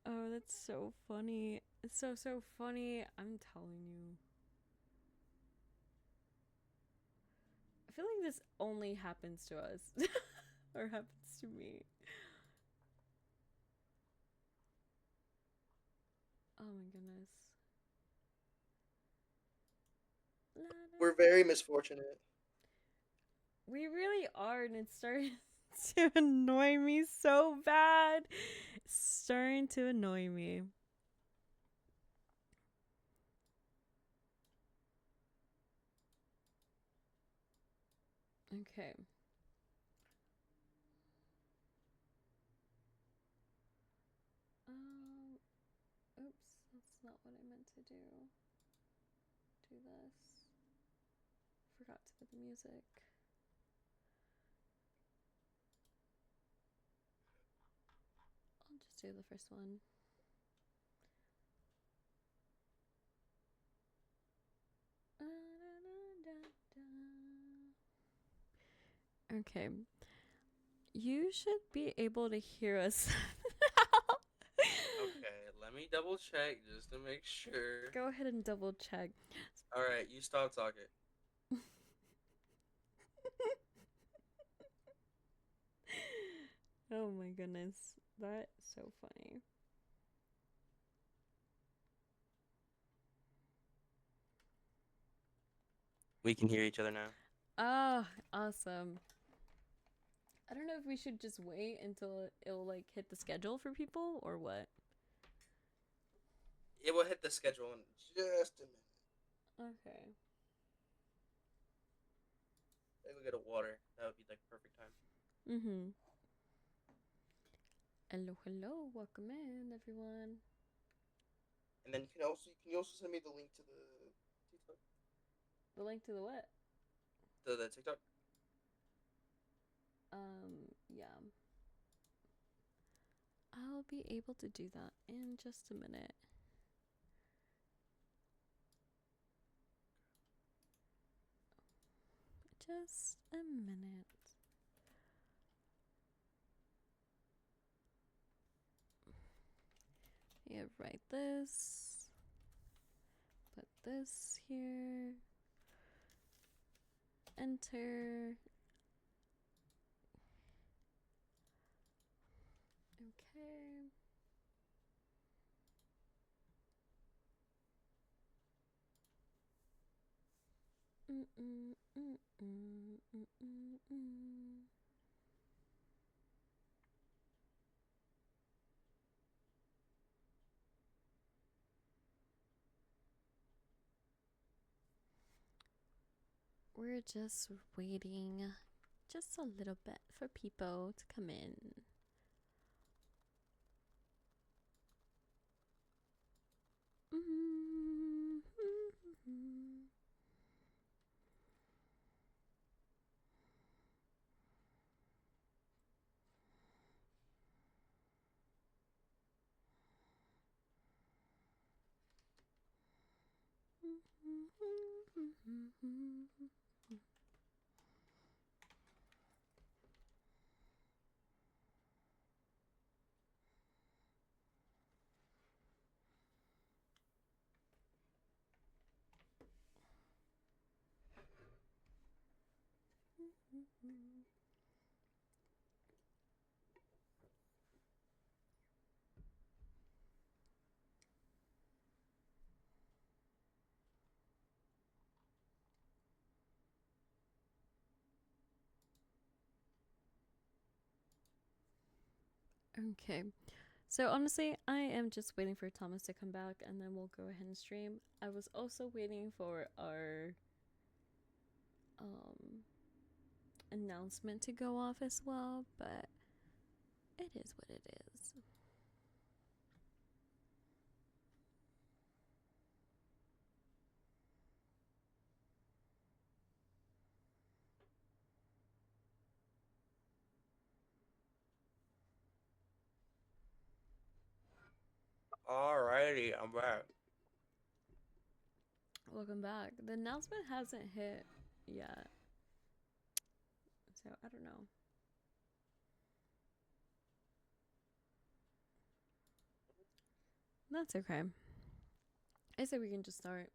Oh, that's so funny. It's so funny. I'm telling you. I feel like this only happens to us. Or happens to me. Oh my goodness. La, la, We're la. very misfortunate. We really are, and it's starting to annoy me so bad. It's starting to annoy me. Okay. Um, oops, that's not what I meant to do. Do this. Forgot to put the music. I'll just do the first one. Okay. You should be able to hear us now. Okay, let me double check just to make sure. Go ahead and double check. All right, you stop talking. Oh my goodness. That's so funny. We can hear each other now. Oh, awesome. I don't know if we should just wait until it'll like hit the schedule for people or what. It will hit the schedule in just a minute. Okay. I go get a water. That would be like perfect time. Mm-hmm. Hello, hello. Welcome in, everyone. And then you can also send me the link to the TikTok. The link to the what? The TikTok. Yeah. I'll be able to do that in just a minute. Just a minute. Yeah, write this. Put this here. Enter. Okay. Mm-mm, mm-mm, mm-mm, mm-mm. We're just waiting just a little bit for people to come in. Mm-hmm. Okay. So honestly, I am just waiting for Thomas to come back and then we'll go ahead and stream. I was also waiting for our um announcement to go off as well, but it is what it is. Alrighty, I'm back. Welcome back. The announcement hasn't hit yet. So I don't know. That's okay. I say we can just start.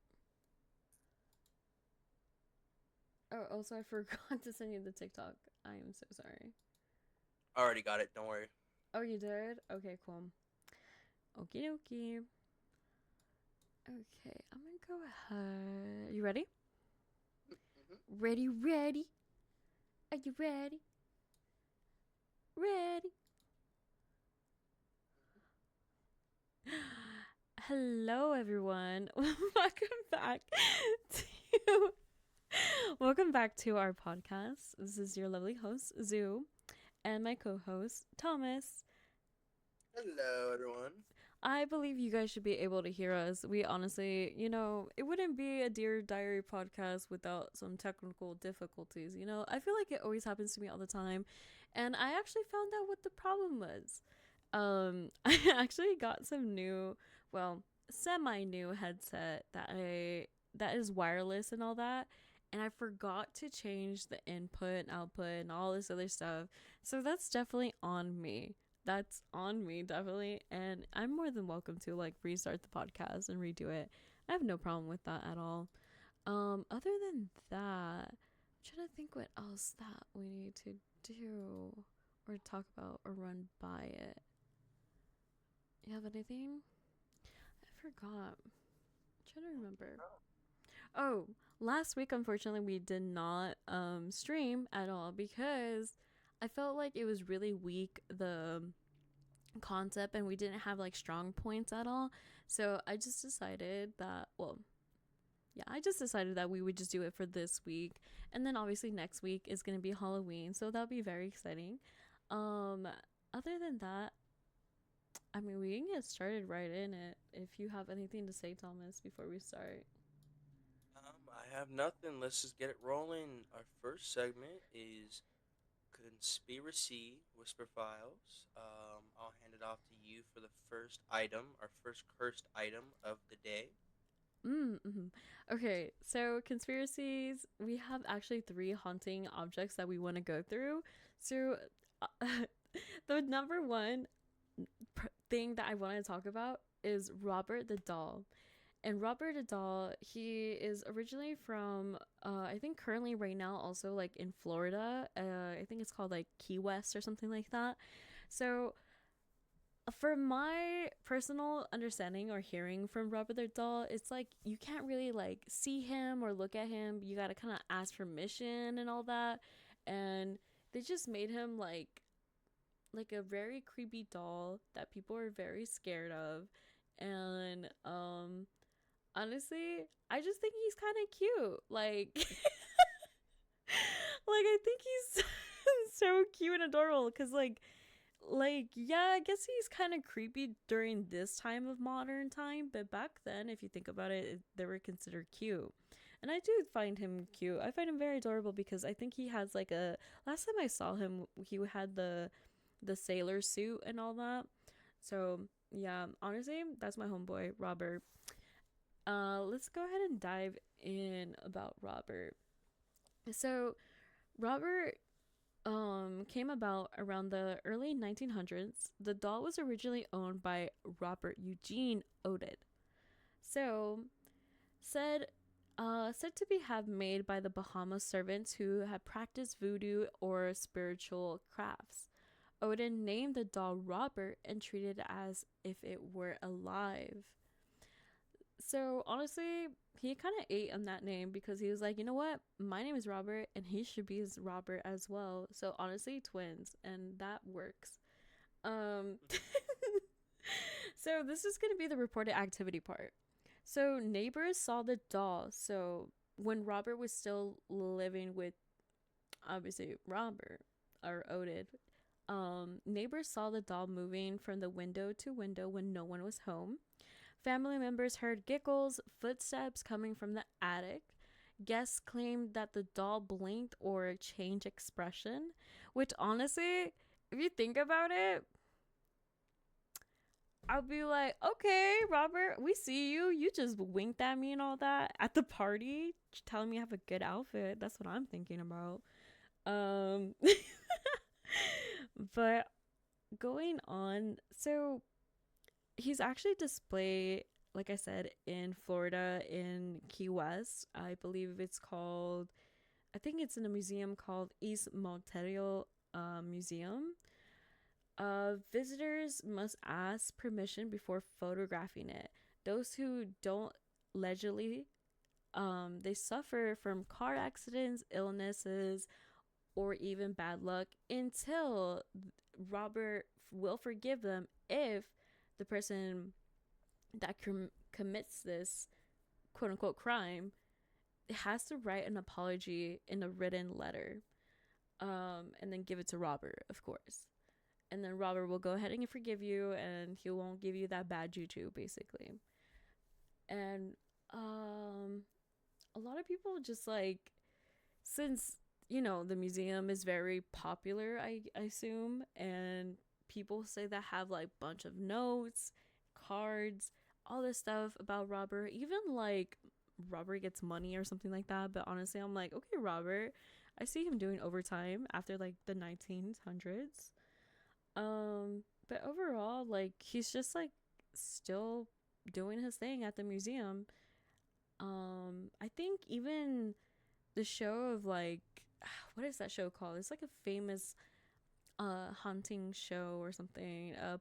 Oh, also, I forgot to send you the TikTok. I am so sorry. I already got it. Don't worry. Oh, you did? Okay, cool. Okie dokie. Okay, I'm gonna go ahead. You ready? Mm-hmm. Ready? Are you ready? Ready? Hello, everyone. To welcome back to our podcast. This is your lovely host Zoo, and my co-host Thomas. Hello, everyone. I believe you guys should be able to hear us. We honestly, it wouldn't be a Dear Diary podcast without some technical difficulties. I feel like it always happens to me all the time, and I actually found out what the problem was. I actually got some new, well, semi-new headset that is wireless and all that, and I forgot to change the input and output and all this other stuff. So that's definitely on me. That's on me, definitely. And I'm more than welcome to like restart the podcast and redo it. I have no problem with that at all. Other than that, I'm trying to think what else that we need to do or talk about or run by it. You have anything? I forgot. I'm trying to remember. Oh, last week unfortunately we did not stream at all because I felt like it was really weak, the concept, and we didn't have like strong points at all. So I just decided that, we would just do it for this week, and then obviously next week is going to be Halloween, so that'll be very exciting. Other than that, I mean, we can get started right in it. If you have anything to say, Thomas, before we start. I have nothing. Let's just get it rolling. Our first segment is Conspiracy Whisper Files. I'll hand it off to you for the first item, our first cursed item of the day. Mm-hmm. Okay, so conspiracies, we have actually 3 haunting objects that we want to go through. So, uh, the number one thing that I want to talk about is Robert the Doll. And Robert the Doll, he is originally from, I think currently right now also like in Florida. I think it's called like Key West or something like that. So, for my personal understanding or hearing from Robert the Doll, it's like you can't really like see him or look at him. You gotta kind of ask permission and all that. And they just made him like a very creepy doll that people are very scared of. And honestly, I just think he's kind of cute. Like I think he's so cute and adorable cuz yeah, I guess he's kind of creepy during this time of modern time, but back then, if you think about it, they were considered cute. And I do find him cute. I find him very adorable because I think he has like a, last time I saw him, he had the sailor suit and all that. So, yeah, honestly, that's my homeboy, Robert. Let's go ahead and dive in about Robert. So, Robert came about around the early 1900s. The doll was originally owned by Robert Eugene Oded. So, said said to be have made by the Bahama servants who had practiced voodoo or spiritual crafts. Odin named the doll Robert and treated it as if it were alive. So honestly, he kind of ate on that name because he was like, you know what? My name is Robert and he should be as Robert as well. So honestly, twins, and that works. Um So this is going to be the reported activity part. So neighbors saw the doll. So when Robert was still living with obviously Robert or Oded, neighbors saw the doll moving from the window to window when no one was home. Family members heard giggles, footsteps coming from the attic. Guests claimed that the doll blinked or changed expression, which honestly, if you think about it, I'll be like, okay, Robert, we see you. You just winked at me and all that at the party, telling me I have a good outfit. That's what I'm thinking about. Um, but going on, so he's actually displayed, like I said, in Florida, in Key West. I believe it's called, I think it's in a museum called East Monterio Museum. Visitors must ask permission before photographing it. Those who don't allegedly, they suffer from car accidents, illnesses, or even bad luck until Robert will forgive them if the person that commits this quote unquote crime has to write an apology in a written letter, and then give it to Robert, of course. And then Robert will go ahead and forgive you, and he won't give you that bad juju, basically. And a lot of people just like, since the museum is very popular, I assume, and people say that have like bunch of notes, cards, all this stuff about Robert, even like Robert gets money or something like that. But honestly, I'm like, okay, Robert, I see him doing overtime after like the 1900s. But overall, like, he's just like still doing his thing at the museum. I think even the show of like, what is that show called? It's like a famous haunting show or something. Or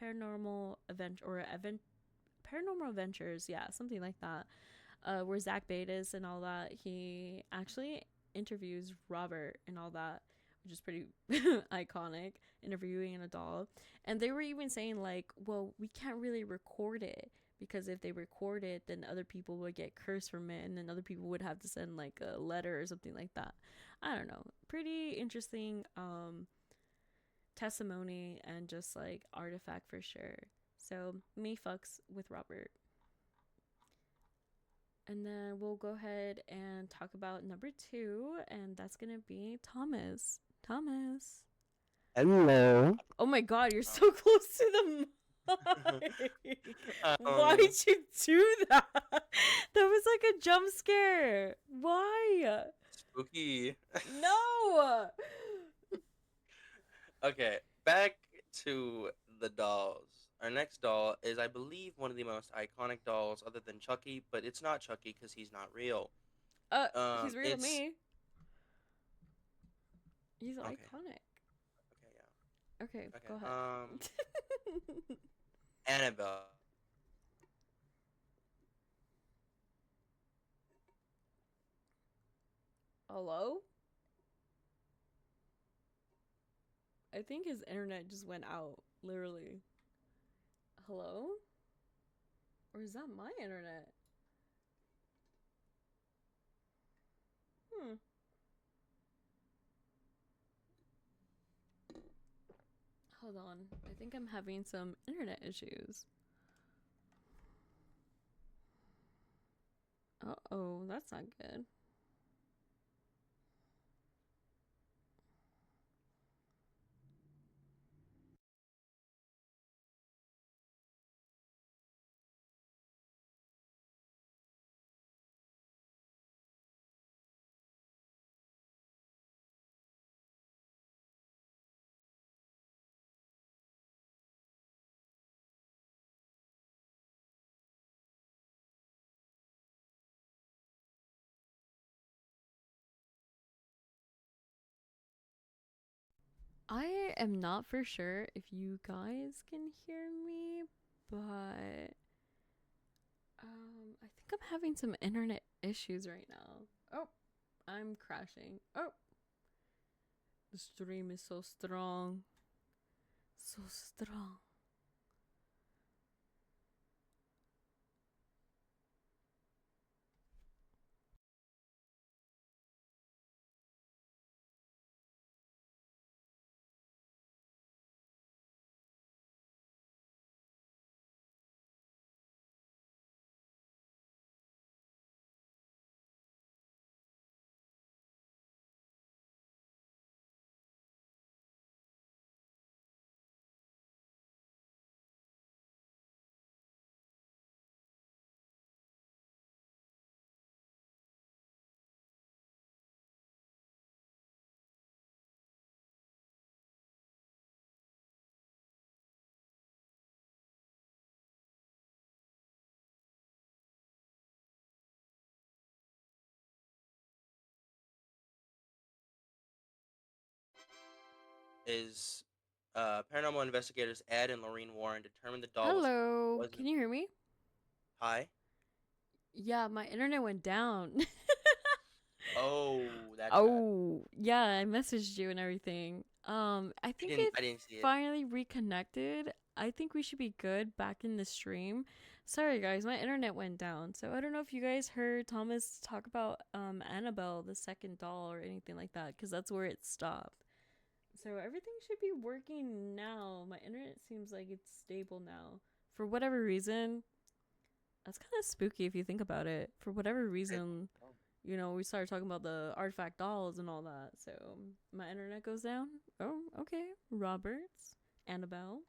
paranormal event or event paranormal adventures, yeah, something like that. Where Zach Bates and all that, he actually interviews Robert and all that, which is pretty iconic, interviewing in a doll. And they were even saying like, well, we can't really record it, because if they record it, then other people would get cursed from it, and then other people would have to send like a letter or something like that. I don't know. Pretty interesting testimony and just like artifact for sure. So me fucks with Robert. And then we'll go ahead and talk about number 2, and that's gonna be Thomas. Thomas. Hello. Oh my god, you're so close to the mic. Why'd Um, you do that? That was like a jump scare. Why? Spooky. No. Okay, back to the dolls. Our next doll is, I believe, one of the most iconic dolls other than Chucky, but it's not Chucky because he's not real. He's real to It's me. He's okay. iconic. Okay, Okay, yeah. Okay. go ahead. Annabelle. Hello? I think his internet just went out, literally. Hello? Or is that my internet? Hmm. Hold on. I think I'm having some internet issues. Uh-oh, that's not good. I am not for sure if you guys can hear me, but I think I'm having some internet issues right now. Oh, I'm crashing. Oh, the stream is so strong. So strong. is paranormal investigators Ed and Lorraine Warren determined the doll Hello. wasn't Can you hear me? high. Yeah, my internet went down. Oh, that's bad. Oh, yeah, I messaged you and everything. I think it I didn't see it. finally reconnected. I think we should be good back in the stream. Sorry guys, my internet went down. So I don't know if you guys heard Thomas talk about Annabelle, the second doll or anything like that, cuz that's where it stopped. So everything should be working now. My internet seems like it's stable now. For whatever reason, that's kind of spooky if you think about it. For whatever reason, we started talking about the artifact dolls and all that. So my internet goes down. Oh, okay. Roberts, Annabelle.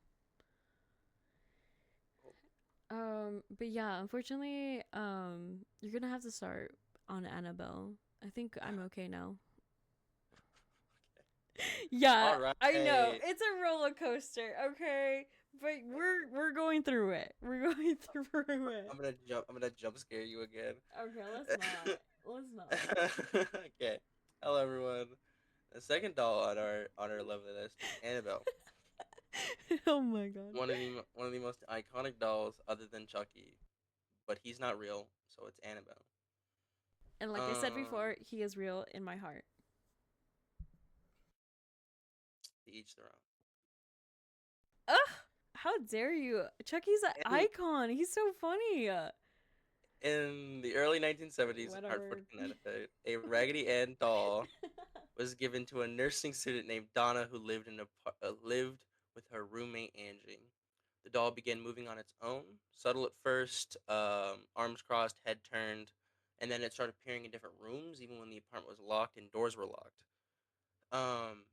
But yeah, unfortunately, you're gonna have to start on Annabelle. I think I'm okay now. Yeah, All right. I know it's a roller coaster. Okay, but we're going through it. We're going through it. I'm gonna jump scare you again. Okay, let's not. Let's not. Okay. Hello everyone. The second doll on our lovely list is Annabelle. Oh my god. One of the most iconic dolls other than Chucky, but he's not real, so it's Annabelle. And like I said Um, before, he is real in my heart. to each their own. Ugh! How dare you? Chucky's an And icon. He's so funny. in the early 1970s in Hartford, Whatever. Connecticut, a Raggedy Ann doll was given to a nursing student named Donna who lived with her roommate Angie. The doll began moving on its own, subtle at first, arms crossed, head turned, and then it started appearing in different rooms, even when the apartment was locked and doors were locked. Um,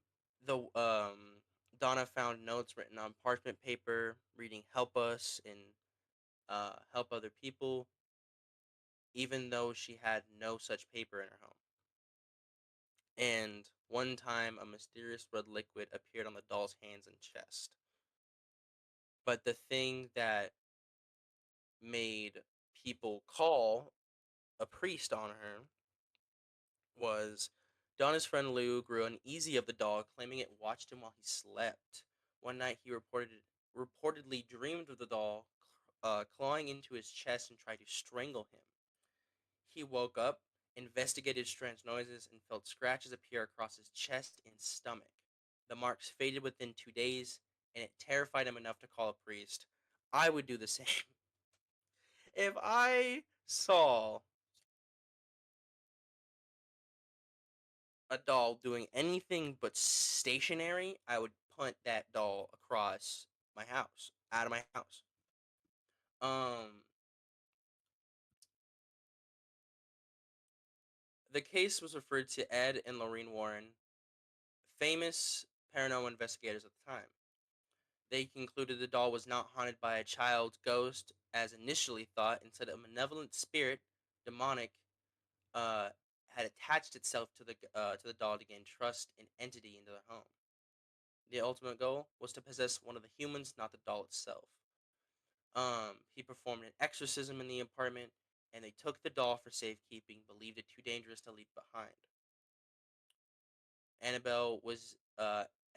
the Donna found notes written on parchment paper, reading "Help us" and "Help other people," even though she had no such paper in her home. And one time, a mysterious red liquid appeared on the doll's hands and chest. But the thing that made people call a priest on her was Donna's friend Lou grew uneasy of the dog, claiming it watched him while he slept. One night, he reportedly dreamed of the doll clawing into his chest and tried to strangle him. He woke up, investigated strange noises, and felt scratches appear across his chest and stomach. The marks faded within 2 days, and it terrified him enough to call a priest. I would do the same. If I saw a doll doing anything but stationary, I would punt that doll across my house, out of my house. Um, the case was referred to Ed and Lorraine Warren, famous paranormal investigators at the time. They concluded the doll was not haunted by a child's ghost, as initially thought. Instead, a malevolent spirit, demonic, uh, had attached itself to the doll to gain trust and entity into their home. The ultimate goal was to possess one of the humans, not the doll itself. He performed an exorcism in the apartment, and they took the doll for safekeeping, believed it too dangerous to leave behind. Annabelle was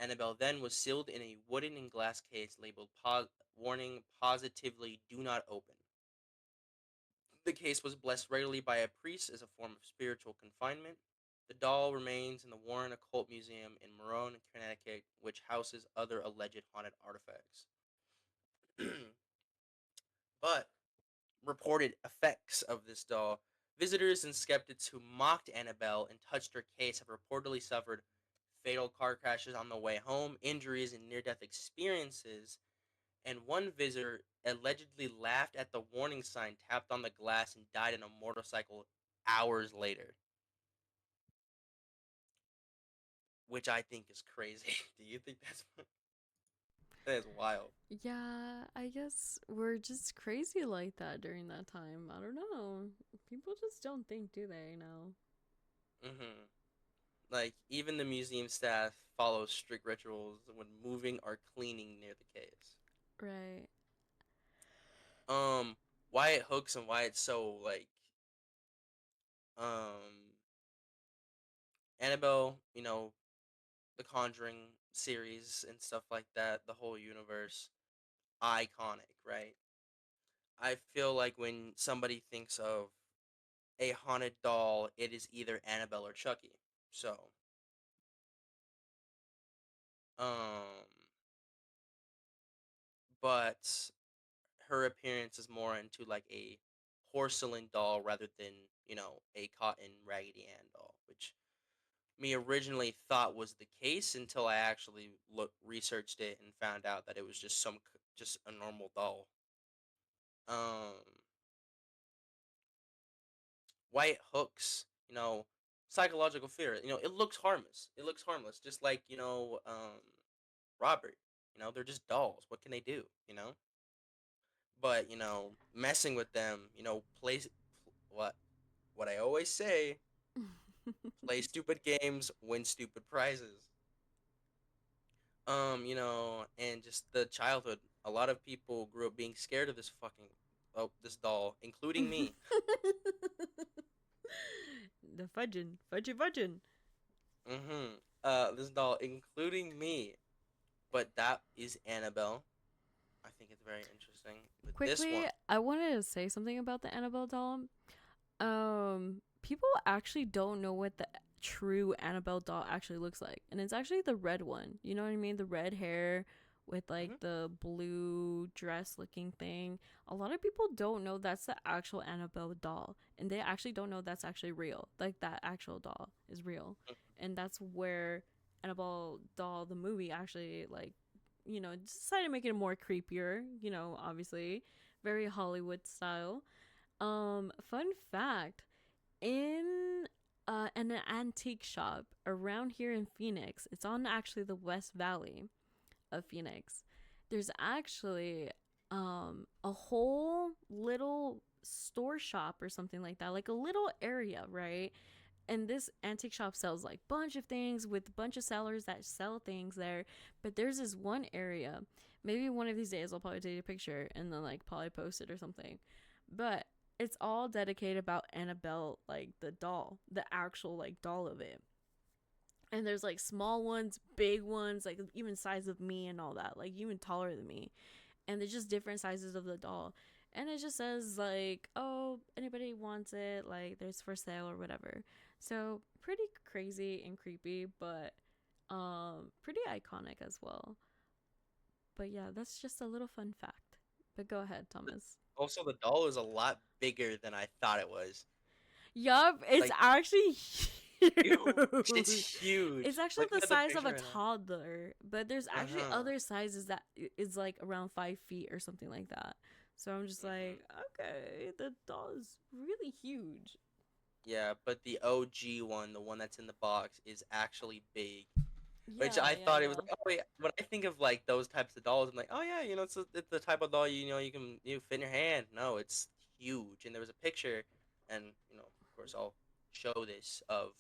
Annabelle then was sealed in a wooden and glass case labeled "Warning: Positively Do Not Open." The case was blessed regularly by a priest as a form of spiritual confinement. The doll remains in the Warren Occult Museum in Maroon, Connecticut, which houses other alleged haunted artifacts. But reported effects of this doll, visitors and skeptics who mocked Annabelle and touched her case have reportedly suffered fatal car crashes on the way home, injuries, and near death experiences. And one visitor allegedly laughed at the warning sign tapped on the glass and died in a motorcycle hours later. Which I think is crazy. Do you think that is wild? Yeah, I guess we're just crazy like that during that time. I don't know. People just don't think, do they? No. Mm-hmm. Like, even the museum staff follows strict rituals when moving or cleaning near the case. Right. Um, why it hooks and why it's so, like, um, Annabelle, The Conjuring, series and stuff like that, the whole universe, iconic, right? I feel like when somebody thinks of a haunted doll, it is either Annabelle or Chucky. So, um, but her appearance is more into like a porcelain doll rather than, a cotton Raggedy Ann doll, which me originally thought was the case until I actually researched it and found out that it was just just a normal doll. Um, White hooks, psychological fear. It looks harmless. It looks harmless, just like Robert. They're just dolls. What can they do? But messing with them, what I always say: play stupid games, win stupid prizes. And just the childhood. A lot of people grew up being scared of this doll, including me. The fudging. This doll, including me. But that is Annabelle. I think it's very interesting. But this Quickly, one, I wanted to say something about the Annabelle doll. People actually don't know what the true Annabelle doll actually looks like, and it's actually the red one. You know what I mean? The red hair with like hmm the blue dress looking thing. A lot of people don't know that's the actual Annabelle doll, and they actually don't know that's actually real. Like that actual doll is real, and that's where Annabelle doll the movie actually like decided to make it more creepier. Obviously, very Hollywood style. Fun fact: in an antique shop around here in Phoenix, it's on actually the West Valley of Phoenix. There's actually a whole little store shop or something like that, like a little area, right? And this antique shop sells like bunch of things with a bunch of sellers that sell things there. But there's this one area. Maybe one of these days I'll probably take a picture and then like probably post it or something. But it's all dedicated about Annabelle, like the doll, the actual like doll of it. And there's like small ones, big ones, like even size of me and all that, like even taller than me. And there's just different sizes of the doll. And it just says like, oh, anybody wants it, like there's for sale or whatever. So pretty crazy and creepy, but pretty iconic as well. But yeah, that's just a little fun fact. But go ahead, Thomas. also the doll is a lot bigger than I thought it was. Yup, it's Like, actually huge. huge. It's It's huge. actually Looking the at the size of picture a right now. toddler, but there's Uh actually huh. other sizes that is like around 5 feet or something like that. So I'm just hmm like, okay, the doll is really huge. Yeah, but the OG one, the one that's in the box, is actually big. Which Yeah, I yeah, thought it was yeah. like, oh yeah. When I think of like those types of dolls, I'm like, oh yeah, it's the type of doll you can fit in your hand. No, it's huge. And there was a picture, and of course I'll show this of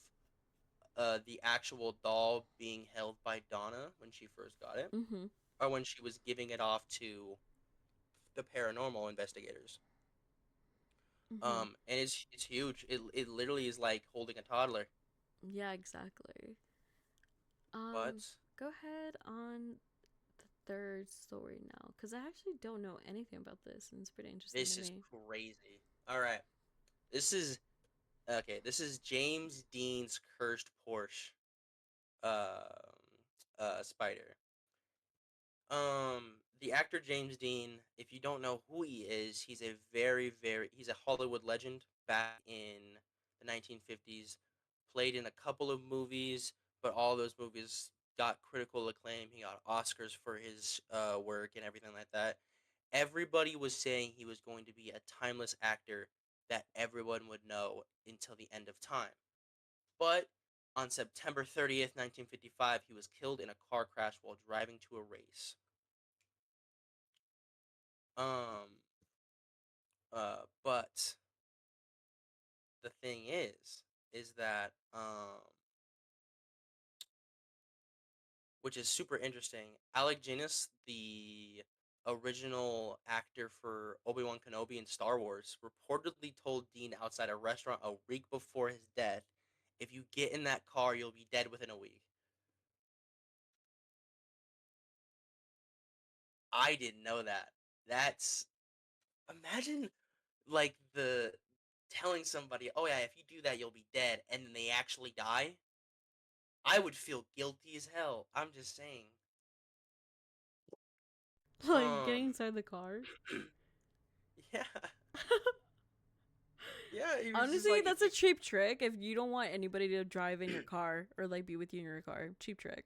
the actual doll being held by Donna when she first got it, Mhm. or when she was giving it off to the paranormal investigators. Mhm. And it's huge. It literally is like holding a toddler. Yeah, exactly. Um, But Go ahead on the third story now, because I actually don't know anything about this, and it's pretty interesting to this is me. crazy. All right, this is okay. This is James Dean's cursed Porsche. Spider. The actor James Dean, if you don't know who he is, he's a Hollywood legend back in the 1950s. Played in a couple of movies, but all those movies got critical acclaim. He got Oscars for his work and everything like that. Everybody was saying he was going to be a timeless actor that everyone would know until the end of time. But on September 30th, 1955, he was killed in a car crash while driving to a race. Um, but the thing is that which is super interesting. Alec Guinness, the original actor for Obi-Wan Kenobi in Star Wars, reportedly told Dean outside a restaurant a week before his death, "If you get in that car, you'll be dead within a week." I didn't know that. That's imagine like the telling somebody, "Oh yeah, if you do that, you'll be dead," and then they actually die. I would feel guilty as hell. I'm just saying. Like getting Um, inside the car. yeah, yeah. He was just Honestly, like, if that's a you cheap trick if you don't want anybody to drive in your car or like be with you in your car. Cheap trick.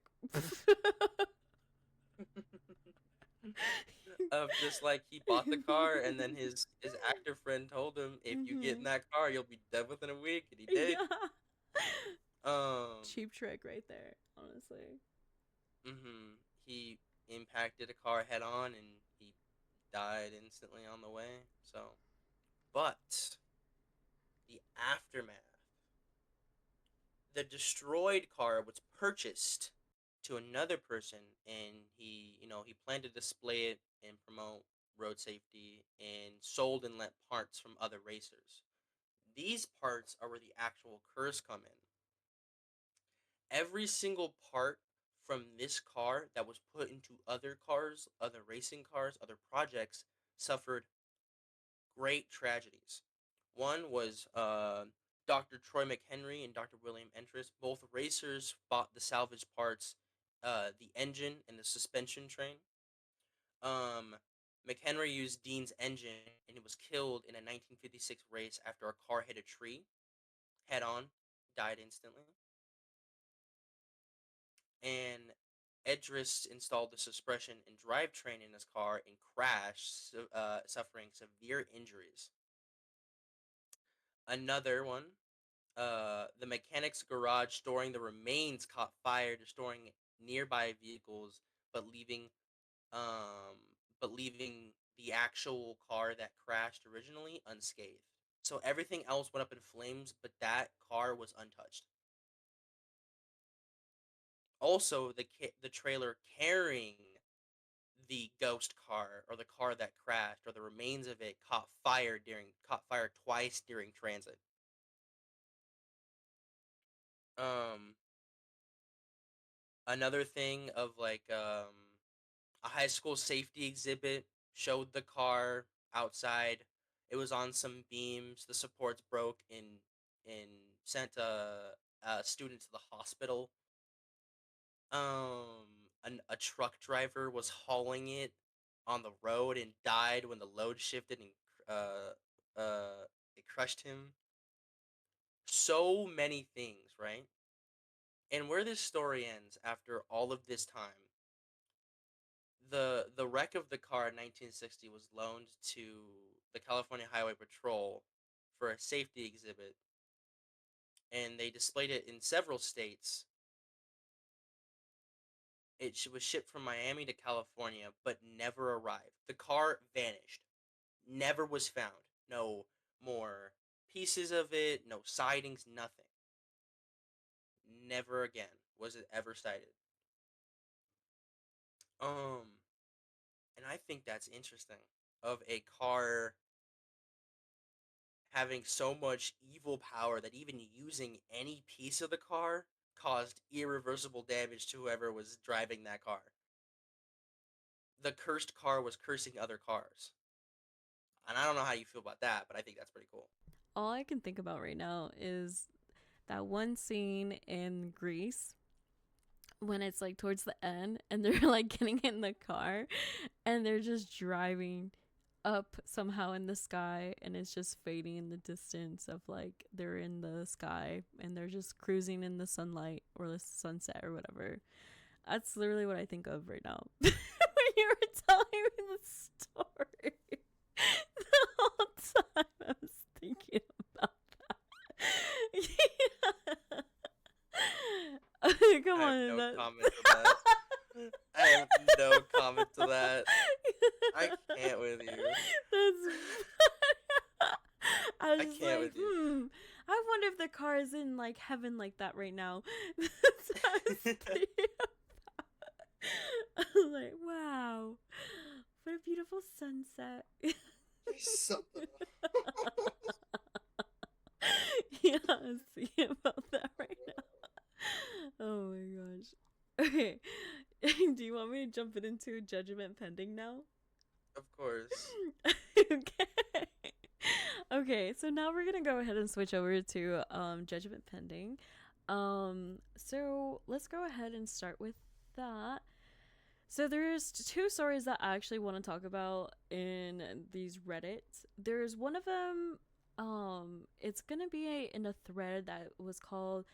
of just like he bought the car and then his actor friend told him if you get in Mhm. that car you'll be dead within a week and he did. Yeah. Um, Cheap trick right there, honestly. he impacted a car head on and he died instantly on the way. So, but the aftermath, the destroyed car was purchased to another person and he planned to display it and promote road safety and sold and lent parts from other racers. These parts are where the actual curse come in. Every single part from this car that was put into other cars, other racing cars, other projects suffered great tragedies. One was Dr. Troy McHenry and Dr. William Entris. Both racers bought the salvage parts, the engine and the suspension train. Um, McHenry used Dean's engine and he was killed in a 1956 race after a car hit a tree head on, died instantly. And Edris installed the suppression and drivetrain in his car and crashed, suffering severe injuries. Another one, the mechanic's garage storing the remains caught fire, destroying nearby vehicles, but leaving, um, but leaving the actual car that crashed originally unscathed. So everything else went up in flames, but that car was untouched. Also, the trailer carrying the ghost car or the car that crashed or the remains of it caught fire twice during transit. Um, Another thing of like a high school safety exhibit showed the car outside. It was on some beams. The supports broke and sent a student to the hospital. A truck driver was hauling it on the road and died when the load shifted and it crushed him. So many things, right? And where this story ends after all of this time, the wreck of the car in 1960 was loaned to the California Highway Patrol for a safety exhibit, and they displayed it in several states. Was shipped from Miami to California, but never arrived. The car vanished, never was found. No more pieces of it, no sightings, nothing. Never again was it ever sighted. Um, and I think that's interesting. Of a car having so much evil power that even using any piece of the car caused irreversible damage to whoever was driving that car. The cursed car was cursing other cars. And I don't know how you feel about that, but I think that's pretty cool. All I can think about right now is that one scene in Greece when it's like towards the end and they're like getting in the car and they're just driving up somehow in the sky and it's just fading in the distance of like they're in the sky and they're just cruising in the sunlight or the sunset or whatever. That's literally what I think of right now. When you were telling me the story, the whole time I was thinking about that. Yeah. Come I have on, no that. comment to that. I have no comment to that. I can't with you. That's. I was I just can't like, with you. I wonder if the car is in like heaven like that right now. That's what I was thinking about. I was like, wow, what a beautiful sunset. Something. Yeah, I was thinking about that right now. Oh my gosh. Okay. Do you want me to jump it into judgment pending now? Of course. Okay. Okay, so now we're gonna go ahead and switch over to judgment pending. So let's go ahead and start with that. So there's two stories that I actually want to talk about in these Reddits. There's one of them. It's gonna be in a thread that was called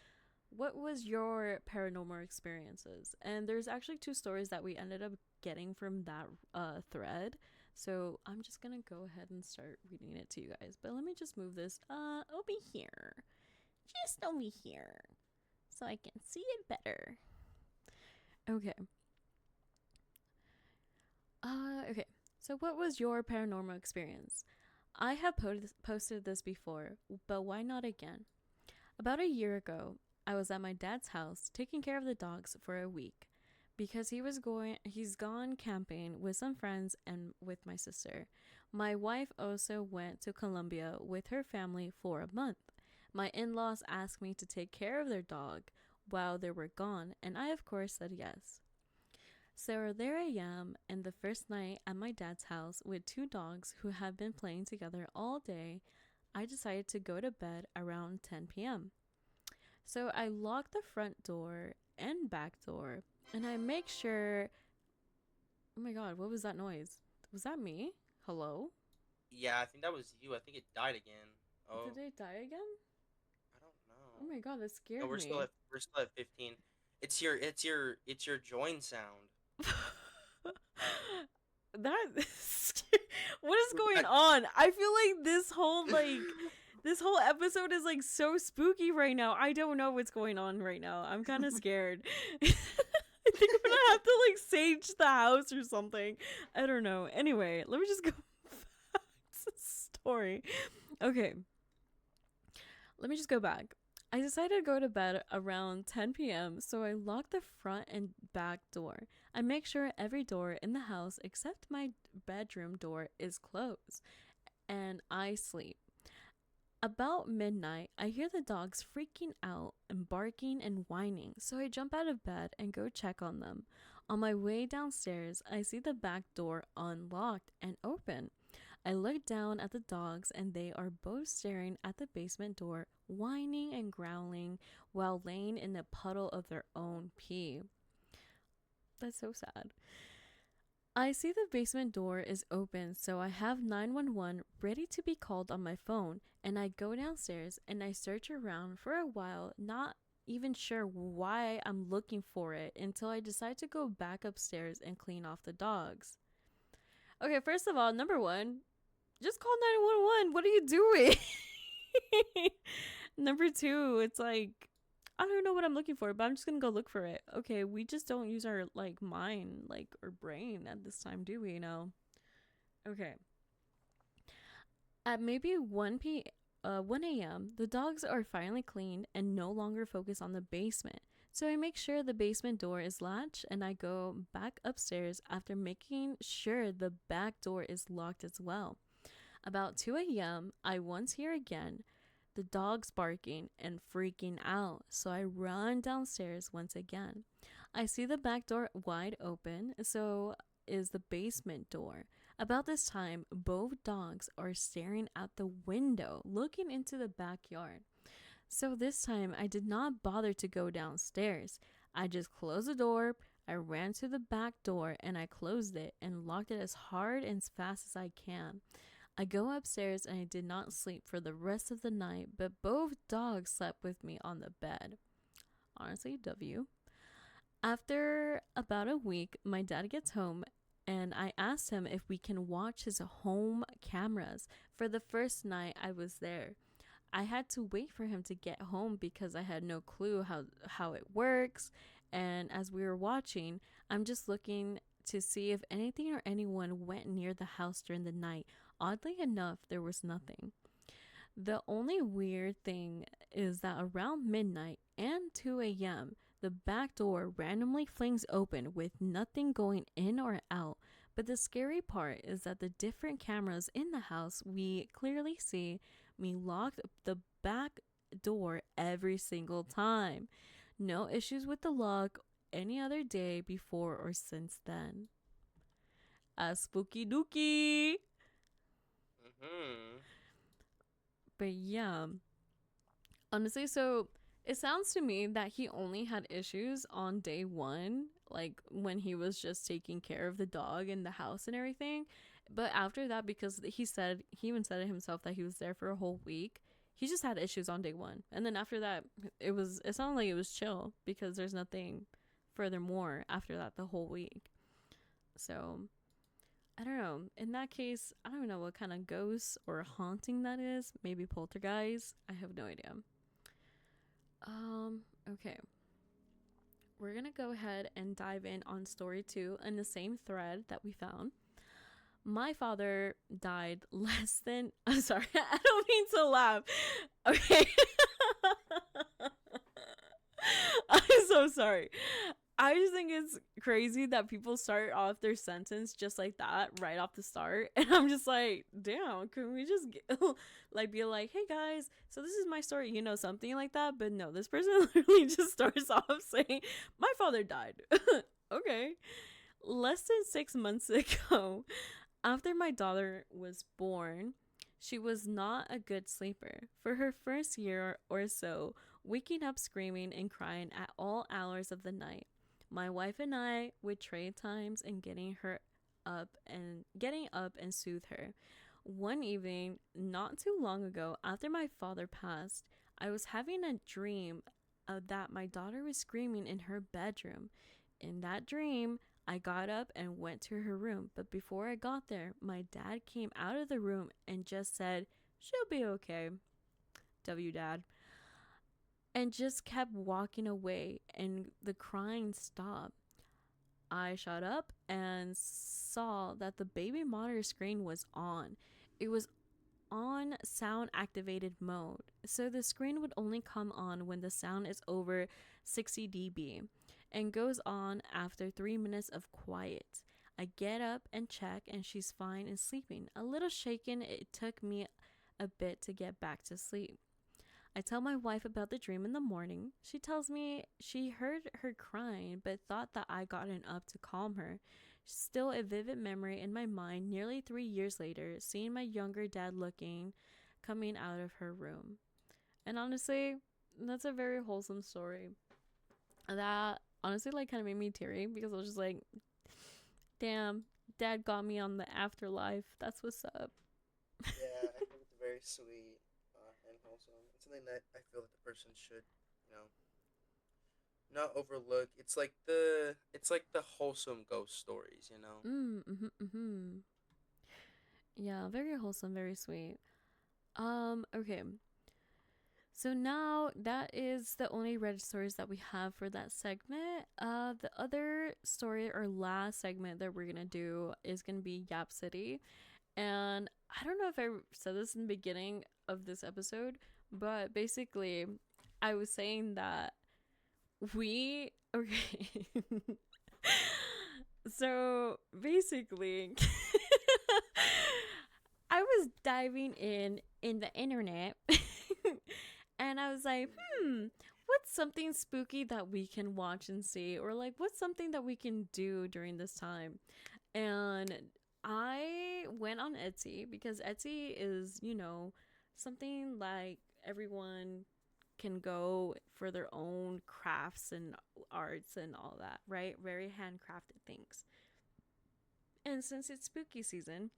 "What was your paranormal experiences?" And there's actually two stories that we ended up getting from that thread. So I'm just gonna go ahead and start reading it to you guys. But let me just move this over here, just over here, so I can see it better. Okay. Okay. So, what was your paranormal experience? I have posted this before, but why not again? About a year ago, I was at my dad's house taking care of the dogs for a week because he's gone camping with some friends and with my sister. My wife also went to Colombia with her family for a month. My in-laws asked me to take care of their dog while they were gone, and I of course said yes. So there I am, and the first night at my dad's house with two dogs who had been playing together all day. I decided to go to bed around 10 p.m. So I lock the front door and back door, and I make sure. Oh my god, what was that noise? Was that me? Hello? Yeah, I think that was you. I think it died again. Oh, Did it die again? I don't Oh know. my god, that No, scared we're still me. at 15. It's your join sound. That what is going on? I feel like this whole episode is like so spooky right now. I don't know what's going on right now. I'm kind of scared. I think I'm gonna have to like sage the house or something. I don't know. Anyway, let me just go back to the story. Okay, let me just go back. I decided to go to bed around 10 p.m., so I lock the front and back door. I make sure every door in the house except my bedroom door is closed, and I sleep. About midnight, I hear the dogs freaking out and barking and whining, so I jump out of bed and go check on them. On my way downstairs, I see the back door unlocked and open. I look down at the dogs, and they are both staring at the basement door, whining and growling while laying in a puddle of their own pee. That's so sad. I see the basement door is open, so I have 911 ready to be called on my phone, and I go downstairs and I search around for a while, not even sure why I'm looking for it until I decide to go back upstairs and clean off the dogs. Okay, first of all, number one, just call 911. What are you doing? Number two, it's like, I don't know what I'm looking for, but I'm just gonna go look for it. Okay, we just don't use our like mind, like or brain at this time, do we? Okay. At maybe 1 a.m., the dogs are finally cleaned and no longer focus on the basement. So I make sure the basement door is latched and I go back upstairs after making sure the back door is locked as well. About 2 a.m., I once hear again the dogs barking and freaking out, so I run downstairs once again. I see the back door wide open, so is the basement door. About this time, both dogs are staring out the window, looking into the backyard. So this time, I did not bother to go downstairs. I just closed the door. I ran to the back door and I closed it and locked it as hard and as fast as I can. I go upstairs and I did not sleep for the rest of the night, but both dogs slept with me on the bed. Honestly, W. After about a week, my dad gets home and I asked him if we can watch his home cameras for the first night I was there. I had to wait for him to get home because I had no clue how it works. And as we were watching, I'm just looking to see if anything or anyone went near the house during the night. Oddly enough, there was nothing. The only weird thing is that around midnight and 2 a.m., the back door randomly flings open with nothing going in or out. But the scary part is that the different cameras in the house, we clearly see me lock the back door every single time. No issues with the lock any other day before or since then. A spooky dookie. Mm-hmm. But yeah, honestly, so it sounds to me that he only had issues on day one, like when he was just taking care of the dog and the house and everything. But after that, because he even said it himself that he was there for a whole week, he just had issues on day one. And then after that, it sounded like it was chill because there's nothing furthermore after that the whole week. So I don't know. In that case, I don't know what kind of ghost or haunting that is. Maybe poltergeist. I have no idea. Okay. We're gonna go ahead and dive in on story 2 in the same thread that we found. My father died less than I'm sorry, I don't mean to laugh. Okay. I'm so sorry. I just think it's crazy that people start off their sentence just like that right off the start, and I'm just like, damn, can we just like be like, hey guys, so this is my story, something like that? But no, this person literally just starts off saying, my father died. Okay, less than 6 months ago, after my daughter was born, she was not a good sleeper. For her first year or so, waking up screaming and crying at all hours of the night. My wife and I would trade times in getting up and soothe her. One evening, not too long ago, after my father passed, I was having a dream that my daughter was screaming in her bedroom. In that dream, I got up and went to her room, but before I got there, my dad came out of the room and just said, "She'll be okay." W dad. And just kept walking away, and the crying stopped. I shot up and saw that the baby monitor screen was on. It was on sound activated mode, so the screen would only come on when the sound is over 60 dB and goes on after 3 minutes of quiet. I get up and check, and she's fine and sleeping. A little shaken, it took me a bit to get back to sleep. I tell my wife about the dream in the morning. She tells me she heard her crying but thought that I gotten up to calm her. Still a vivid memory in my mind nearly 3 years later, seeing my younger dad coming out of her room. And honestly, that's a very wholesome story. That honestly kind of made me teary because I was just like, damn, dad got me on the afterlife. That's what's up. Yeah, I think it's very sweet and wholesome. It's something that I feel that the person should, you know, not overlook. It's like the wholesome ghost stories, you know. Mm. Yeah, very wholesome, very sweet. Okay. So now that is the only Reddit stories that we have for that segment. The other story or last segment that we're gonna do is gonna be Yap City. And I don't know if I said this in the beginning of this episode, but basically I was saying that okay. So basically I was diving in the internet and I was like, what's something spooky that we can watch and see, or like what's something that we can do during this time? And I went on Etsy because Etsy is, something like everyone can go for their own crafts and arts and all that, right? Very handcrafted things. And since it's spooky season,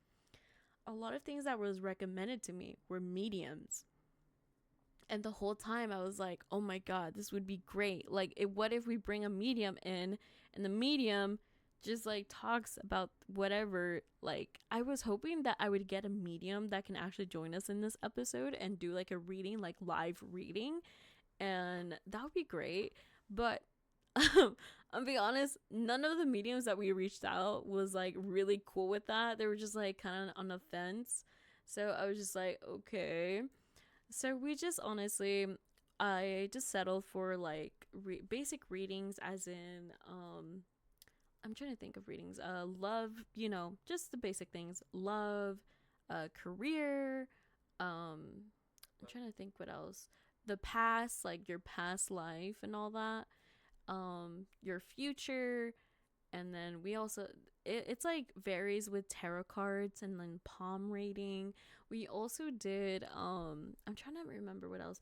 a lot of things that was recommended to me were mediums. And the whole time I was like, oh my God, this would be great. Like, what if we bring a medium in and the medium just like talks about whatever? Like, I was hoping that I would get a medium that can actually join us in this episode and do like a reading, like live reading. And that would be great. But I'll be honest, none of the mediums that we reached out was like really cool with that. They were just like kind of on the fence. So I was just like, okay. So we just honestly, I just settled for like basic readings, as in, I'm trying to think of readings. Love, just the basic things. Love, career. I'm trying to think what else. The past, like your past life and all that. your future, and then we also it's like varies with tarot cards and then palm reading. We also did I'm trying to remember what else.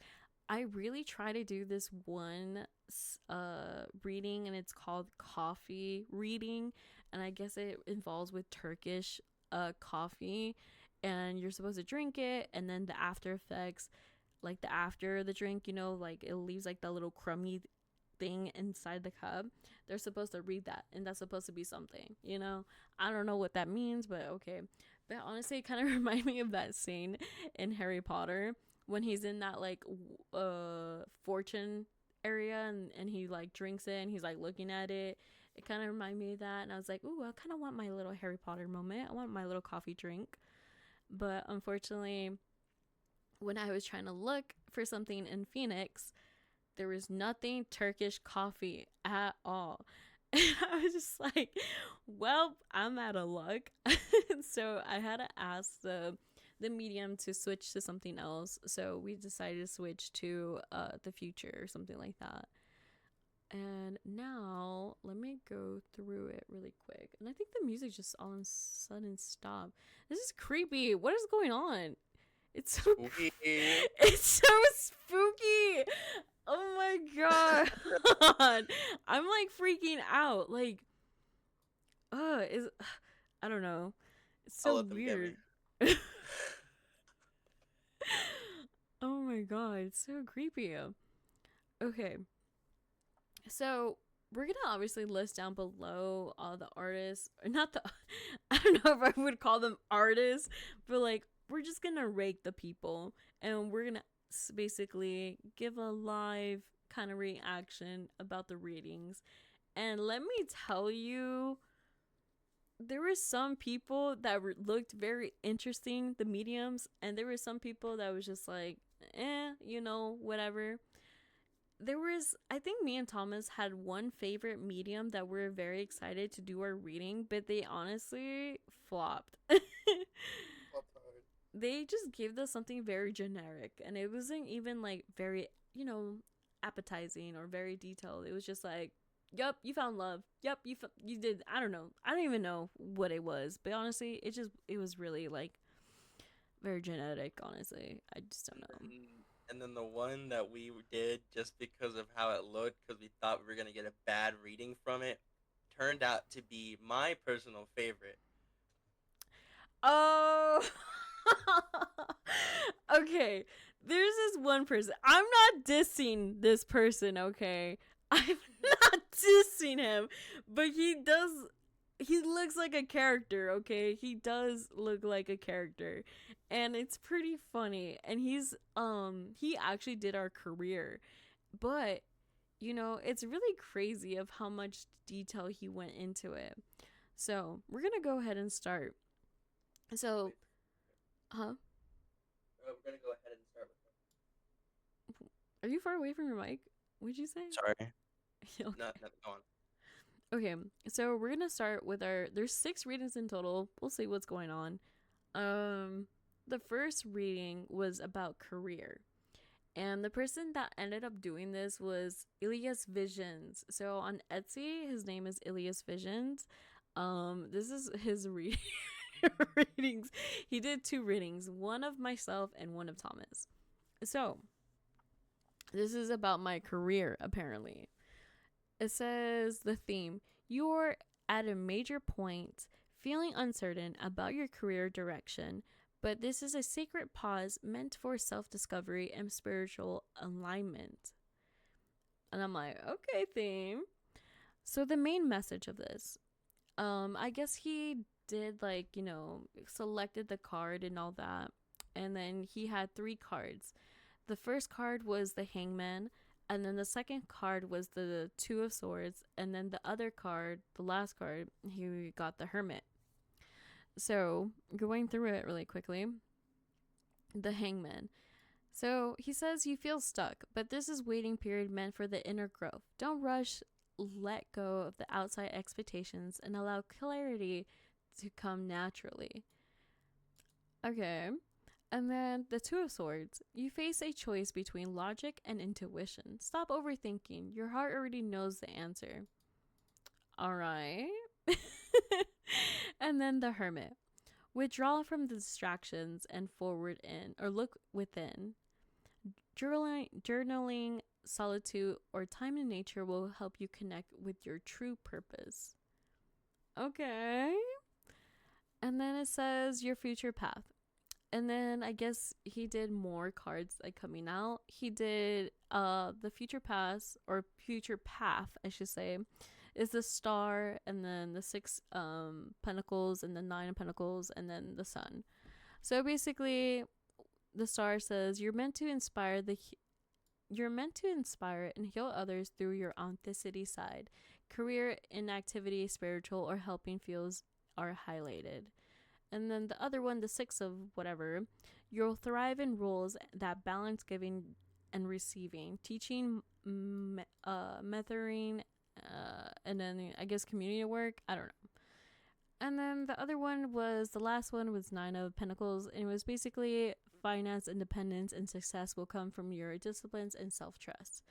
I really try to do this one reading, and it's called coffee reading, and I guess it involves with Turkish coffee, and you're supposed to drink it, and then the after effects, like the after the drink, you know, like it leaves like that little crummy thing inside the cup. They're supposed to read that, and that's supposed to be something, you know. I don't know what that means, but okay. But honestly, it kind of reminds me of that scene in Harry Potter when he's in that like fortune area, and he like drinks it and he's like looking at it. It kind of reminded me of that, and I was like, ooh, I kind of want my little Harry Potter moment. I want my little coffee drink. But unfortunately, when I was trying to look for something in Phoenix, there was nothing Turkish coffee at all. And I was just like, well, I'm out of luck. So I had to ask the medium to switch to something else. So we decided to switch to the future or something like that. And now let me go through it really quick. And I think the music just all of a sudden stopped. This is creepy. What is going on? It's so it's so spooky. Oh my god. I'm like freaking out. Like is I don't know. It's so weird. Oh my god, it's so creepy. Okay. So we're gonna obviously list down below all the artists, or not the I don't know if I would call them artists, but like we're just gonna rate the people, and we're gonna basically give a live kind of reaction about the readings. And let me tell you, there were some people that looked very interesting, the mediums, and there were some people that was just like, you know, whatever. There was, I think me and Thomas had one favorite medium that we're very excited to do our reading, but they honestly flopped. They just gave us something very generic, and it wasn't even like very, you know, appetizing or very detailed. It was just like, yup, you found love. Yup, you did. I don't know. I don't even know what it was, but honestly, it was really like very genetic. Honestly, I just don't know. And then the one that we did just because of how it looked, because we thought we were gonna get a bad reading from it, turned out to be my personal favorite. Oh. Okay, there's this one person. I'm not dissing this person, okay? I'm not dissing him, but he looks like a character, okay? He does look like a character, and it's pretty funny. And he actually did our career, but you know, it's really crazy of how much detail he went into it. So we're gonna go ahead and start. So, huh? We're gonna go ahead and start with it. Are you far away from your mic? What'd you say? Sorry. Okay. No, go on. Okay, so we're gonna start with there's 6 readings in total. We'll see what's going on. The first reading was about career. And the person that ended up doing this was Ilias Visions. So on Etsy, his name is Ilias Visions. This is his readings. He did 2 readings, one of myself and one of Thomas. So this is about my career, apparently. It says the theme: you're at a major point, feeling uncertain about your career direction, but this is a sacred pause meant for self-discovery and spiritual alignment. And I'm like, okay, theme. So the main message of this, I guess he did, like, you know, selected the card and all that, and then he had 3 cards. The first card was the Hangman, and then the second card was the 2 of Swords, and then the other card, the last card, he got the Hermit. So going through it really quickly, the Hangman. So he says you feel stuck, but this is waiting period meant for the inner growth. Don't rush, let go of the outside expectations and allow clarity to come naturally. Okay. And then the Two of Swords. You face a choice between logic and intuition. Stop overthinking. Your heart already knows the answer. All right. And then the Hermit. Withdraw from the distractions and forward in or look within. Journaling, solitude, or time in nature will help you connect with your true purpose. Okay. And then it says your future path. And then I guess he did more cards like coming out. He did the future path or future path, I should say, is the star and then the six pentacles and the nine of pentacles and then the sun. So basically the star says you're meant to inspire and heal others through your authenticity side. Career, inactivity, spiritual, or helping fields are highlighted. And then the other one, the six of whatever, you'll thrive in roles that balance giving and receiving, teaching, mentoring, and then I guess community work. I don't know. And then the other one was the last one was Nine of Pentacles, and it was basically finance independence and success will come from your disciplines and self trust.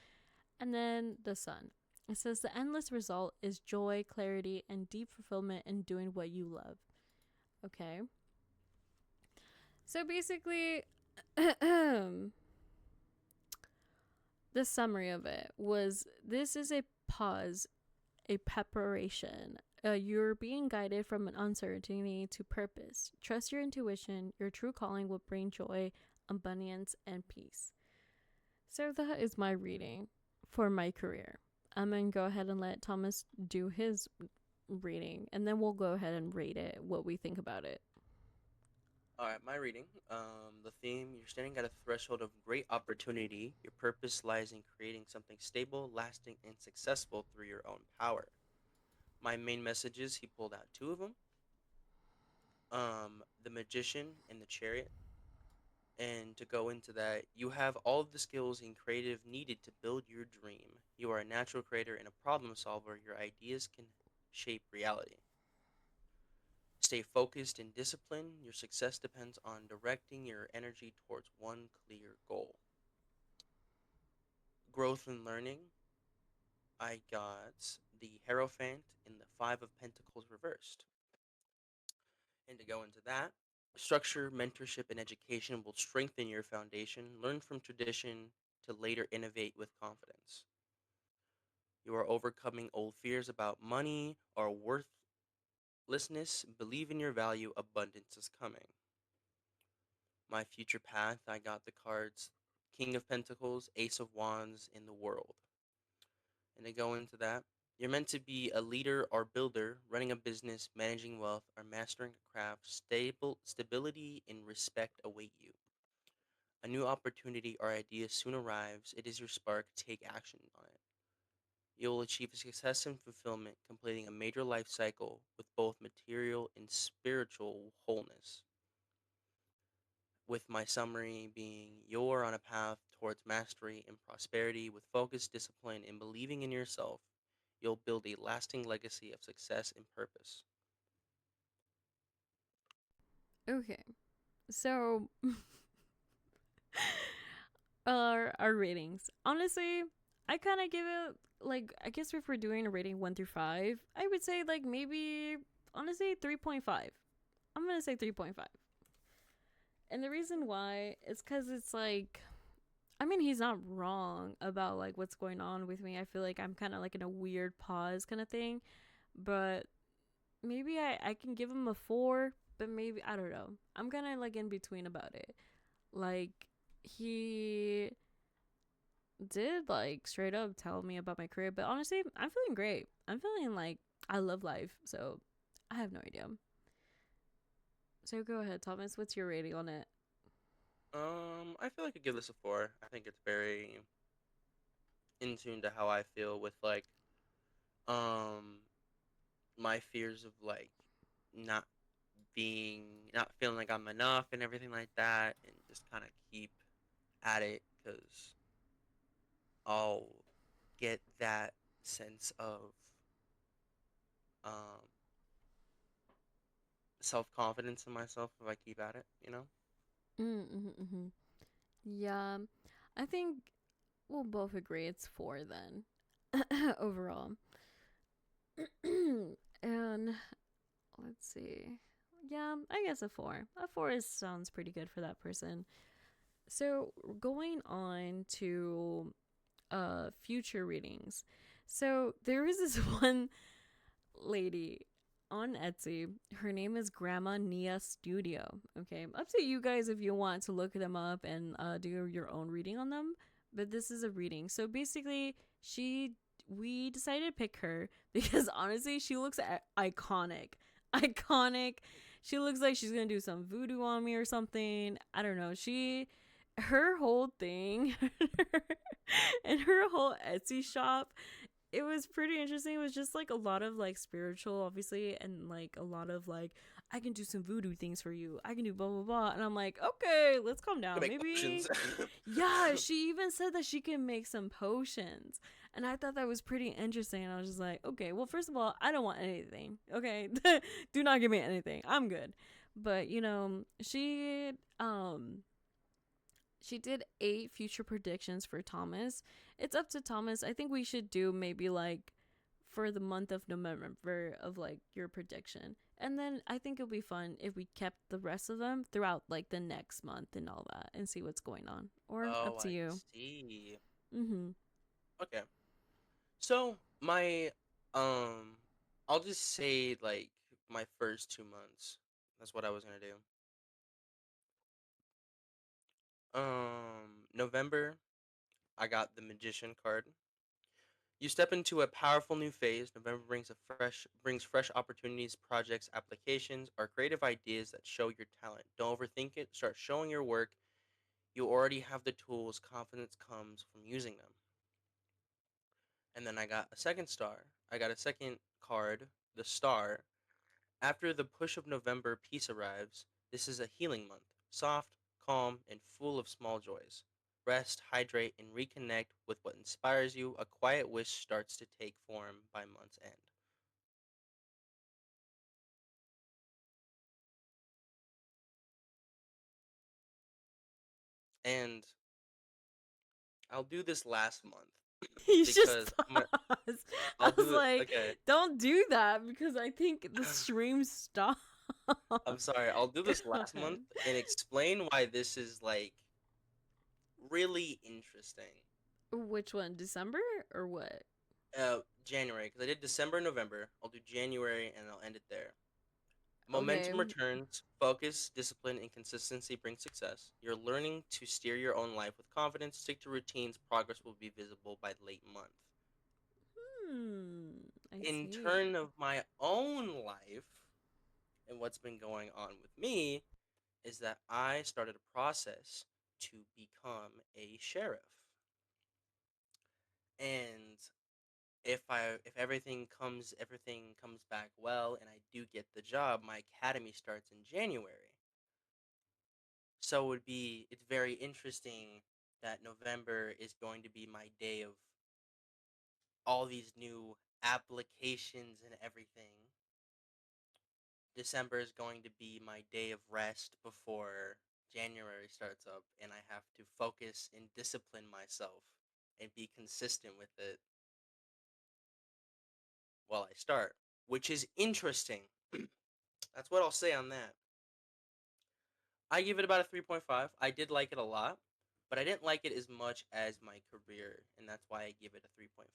And then the Sun. It says the endless result is joy, clarity, and deep fulfillment in doing what you love. Okay. So basically, the summary of it was this is a pause, a preparation. You're being guided from an uncertainty to purpose. Trust your intuition. Your true calling will bring joy, abundance, and peace. So that is my reading for my career. I'm going to go ahead and let Thomas do his reading, and then we'll go ahead and rate it, what we think about it. All right, my reading. The theme: you're standing at a threshold of great opportunity. Your purpose lies in creating something stable, lasting, and successful through your own power. My main messages: he pulled out two of them. The Magician and the Chariot. And to go into that, you have all of the skills and creative needed to build your dream. You are a natural creator and a problem solver. Your ideas can shape reality. Stay focused and disciplined. Your success depends on directing your energy towards one clear goal. Growth and learning. I got the Hierophant and the Five of Pentacles reversed. And to go into that, structure, mentorship, and education will strengthen your foundation. Learn from tradition to later innovate with confidence. You are overcoming old fears about money or worthlessness. Believe in your value. Abundance is coming. My future path, I got the cards King of Pentacles, Ace of Wands, in the World. And to go into that, you're meant to be a leader or builder, running a business, managing wealth, or mastering a craft. Stability and respect await you. A new opportunity or idea soon arrives. It is your spark. Take action on it. You will achieve success and fulfillment, completing a major life cycle with both material and spiritual wholeness. With my summary being you're on a path towards mastery and prosperity with focus, discipline, and believing in yourself. You'll build a lasting legacy of success and purpose. Okay. So our ratings. Honestly, I kind of give it like I guess if we're doing a rating 1 through 5, I would say like maybe honestly 3.5. I'm going to say 3.5. And the reason why is cuz it's like I mean, he's not wrong about like what's going on with me. I feel like I'm kind of like in a weird pause kind of thing, but maybe I can give him a 4, but maybe I don't know. I'm kind of like in between about it. Like he did like straight up tell me about my career, but honestly, I'm feeling great. I'm feeling like I love life, so I have no idea. So go ahead, Thomas. What's your rating on it? I feel like I give this a 4. I think it's very in tune to how I feel with like um my fears of like not not feeling like I'm enough and everything like that, and just kind of keep at it because I'll get that sense of um self confidence in myself if I keep at it. You know. Mm-hmm. Yeah, I think we'll both agree it's 4 then. Overall. And let's see. Yeah, I guess a 4. A 4 sounds pretty good for that person. So going on to future readings. So there is this one lady on Etsy. Her name is Grandma Nia Studio. Okay, up to you guys if you want to look them up and do your own reading on them. But this is a reading. So basically, we decided to pick her because honestly, she looks iconic. Iconic. She looks like she's gonna do some voodoo on me or something. I don't know. Her whole thing, and her whole Etsy shop, it was pretty interesting. It was just like a lot of like spiritual, obviously, and like a lot of like, I can do some voodoo things for you. I can do blah blah blah. And I'm like, okay, let's calm To down. make Maybe potions. yeah, she even said that she can make some potions. And I thought that was pretty interesting. And I was just like, okay, well, first of all, I don't want anything. Okay. Do not give me anything. I'm good. But, she did 8 future predictions for Thomas. It's up to Thomas. I think we should do maybe like for the month of November of like your prediction. And then I think it'll be fun if we kept the rest of them throughout like the next month and all that and see what's going on. Or up Oh, to I you. see. Mhm. Okay. So my um I'll just say like my first 2 months. That's what I was gonna do. November, I got the magician card. You step into a powerful new phase. November brings fresh opportunities, projects, applications, or creative ideas that show your talent. Don't overthink it. Start showing your work. You already have the tools. Confidence comes from using them. And then I got a second star. I got a second card, the star. After the push of November, peace arrives. This is a healing month, soft, calm, and full of small joys. Rest, hydrate, and reconnect with what inspires you. A quiet wish starts to take form by month's end. And I'll do this last month You just because paused. I I'll was do it. like, Okay, don't do that because I think the stream stopped. I'm sorry. I'll do Go this last month ahead. and explain why this is like really interesting. Which one? December or what? January, because I did December, November. I'll do January, and I'll end it there. Okay. Momentum returns. Focus, discipline, and consistency bring success. You're learning to steer your own life with confidence. Stick to routines. Progress will be visible by late month. Hmm. I In see. turn of my own life and what's been going on with me is that I started a process to become a sheriff. And if everything comes back well and I do get the job, my academy starts in January. So it's very interesting that November is going to be my day of all these new applications and everything. December is going to be my day of rest before January starts up, and I have to focus and discipline myself and be consistent with it while I start, which is interesting. That's what I'll say on that. I give it about a 3.5. I did like it a lot, but I didn't like it as much as my career, and that's why I give it a 3.5.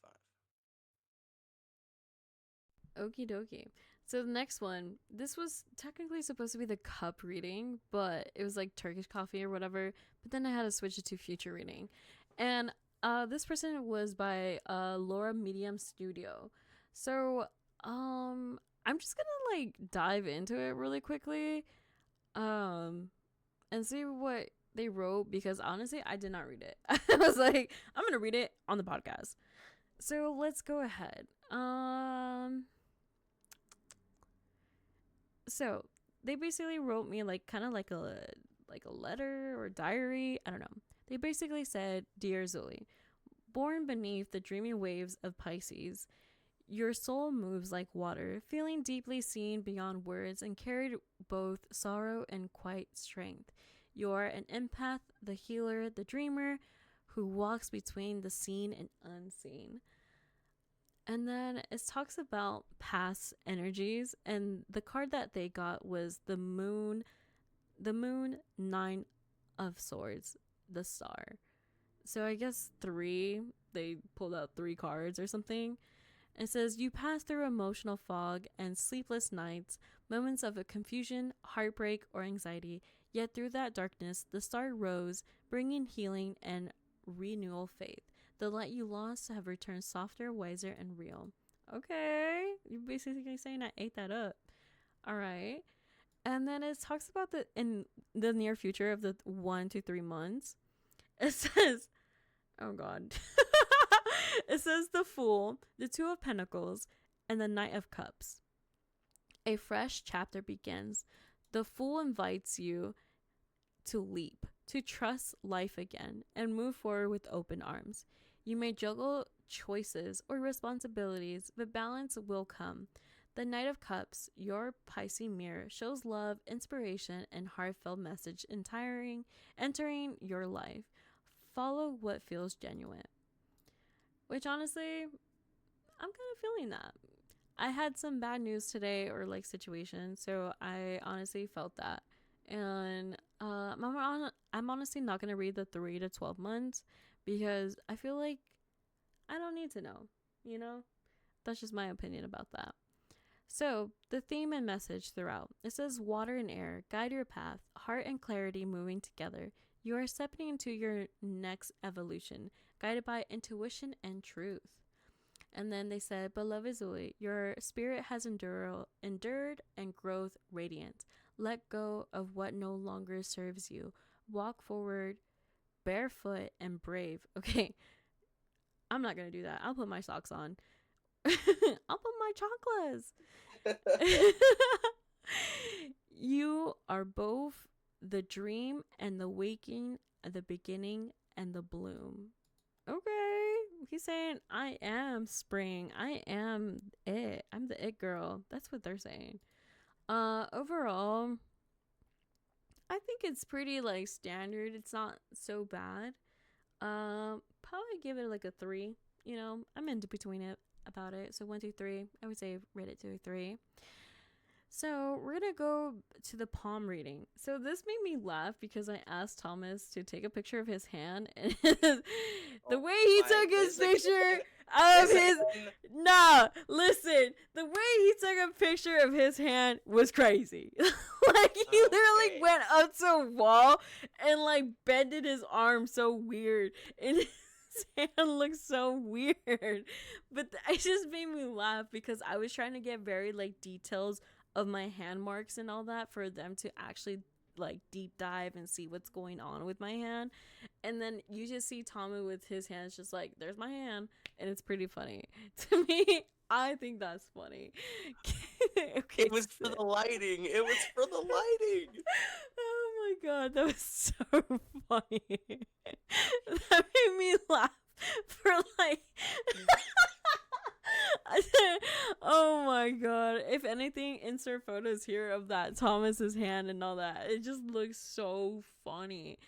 Okie dokie. So the next one, this was technically supposed to be the cup reading, but it was like Turkish coffee or whatever. But then I had to switch it to future reading, and this person was by Laura Medium Studio. So I'm just gonna like dive into it really quickly, um, and see what they wrote because honestly, I did not read it. I was like, I'm gonna read it on the podcast. So let's go ahead. So they basically wrote me like kind of like a letter or diary. I don't know. They basically said, "Dear Zoe, born beneath the dreamy waves of Pisces, your soul moves like water, feeling deeply seen beyond words and carried both sorrow and quiet strength. You're an empath, the healer, the dreamer who walks between the seen and unseen. And then it talks about past energies, and the card that they got was the moon, nine of swords, the star. So I guess they pulled out 3 cards or something. It says, you pass through emotional fog and sleepless nights, moments of confusion, heartbreak, or anxiety. Yet through that darkness, the star rose, bringing healing and renewal faith. The light you lost have returned softer, wiser, and real. Okay. You're basically saying I ate that up. All right. And then it talks about in the near future of the 1 to 3 months. It says, oh God. It says the Fool, the Two of Pentacles, and the Knight of Cups. A fresh chapter begins. The Fool invites you to leap, to trust life again, and move forward with open arms. You may juggle choices or responsibilities, but balance will come. The Knight of Cups, your Pisces mirror, shows love, inspiration, and heartfelt message entering your life. Follow what feels genuine. Which honestly, I'm kind of feeling that. I had some bad news today or like situation, so I honestly felt that. And I'm honestly not going to read the 3 to 12 months because I feel like I don't need to know, you know? That's just my opinion about that. So, the theme and message throughout. It says water and air, guide your path, heart and clarity moving together. You are stepping into your next evolution, guided by intuition and truth. And then they said, Beloved Zuli, your spirit has endured and growth radiant. Let go of what no longer serves you. Walk forward, barefoot and brave. Okay, I'm not going to do that. I'll put my socks on. I'll put my chocolates. You are both the dream and the waking, the beginning and the bloom. Okay. He's saying, I am spring. I am it. I'm the it girl. That's what they're saying. Overall, I think it's pretty like standard. It's not so bad. Probably give it like a 3. You know, I'm in between it about it. So 1, 2, 3. I would say rate it to a 3. So we're gonna go to the palm reading. So this made me laugh because I asked Thomas to take a picture of his hand, and the way he took his picture of his listen, the way he took a picture of his hand was crazy. Like he literally went up to a wall and like bended his arm so weird, and his hand looked so weird. But it just made me laugh because I was trying to get very like details of my hand marks and all that for them to actually like deep dive and see what's going on with my hand. And then you just see Tommy with his hands just like, there's my hand, and it's pretty funny to me. I think that's funny. Okay, It was for the lighting. It was for the lighting. Oh my God, that was so funny. That made me laugh for like oh my God. If anything, insert photos here of that Thomas's hand and all that. It just looks so funny.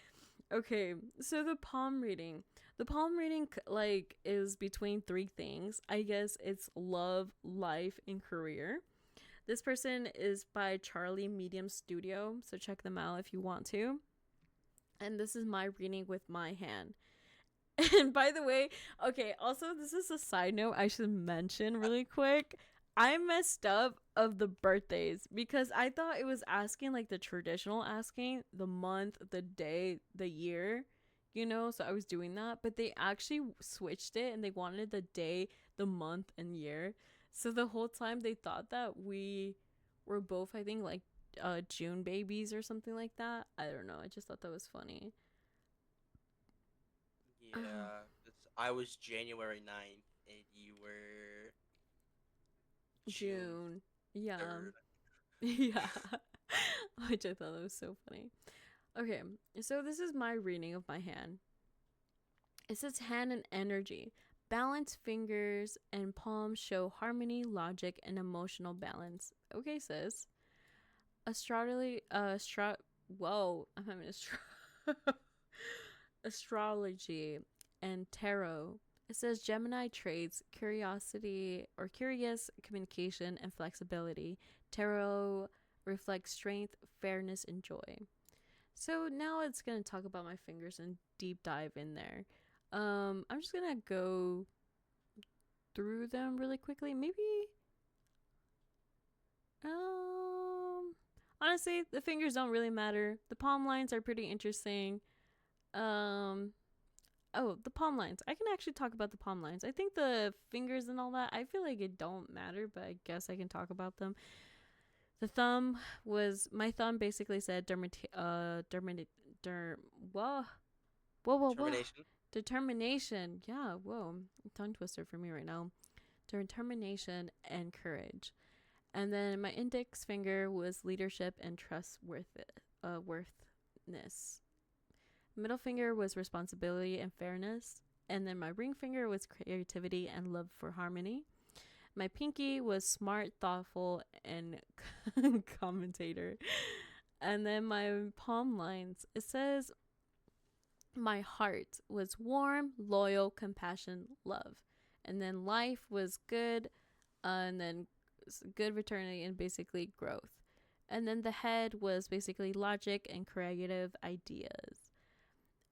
Okay, so the palm reading. The palm reading like is between 3 things. I guess it's love, life, and career. This person is by Charlie Medium Studio, so check them out if you want to. And this is my reading with my hand. And by the way, okay, also this is a side note I should mention really quick. I messed up of the birthdays because I thought it was asking like the traditional asking, the month, the day, the year, you know, so I was doing that, but they actually switched it and they wanted the day, the month, and year. So the whole time they thought that we were both, I think, like June babies or something like that. I don't know. I just thought that was funny. Yeah, I was January 9th, and you were June. Yeah. 3rd. Yeah. Which I thought that was so funny. Okay, so this is my reading of my hand. It says hand and energy. Balanced fingers and palms show harmony, logic, and emotional balance. Okay, sis. whoa, I'm having astrology and tarot. It says Gemini traits curiosity or curious communication and flexibility. Tarot reflects strength, fairness, and joy. So now it's gonna talk about my fingers and deep dive in there. I'm just gonna go through them really quickly. Maybe honestly, the fingers don't really matter. The palm lines are pretty interesting. Um oh, the palm lines. I can actually talk about the palm lines. I think the fingers and all that, I feel like it don't matter, but I guess I can talk about them. The thumb was my thumb basically said whoa, whoa. Termination. Determination. Yeah, whoa. Tongue twister for me right now. Determination and courage. And then my index finger was leadership and worthness. Middle finger was responsibility and fairness. And then my ring finger was creativity and love for harmony. My pinky was smart, thoughtful, and commentator. And then my palm lines, it says my heart was warm, loyal, compassion, love. And then life was good, and then good fraternity and basically growth. And then the head was basically logic and creative ideas.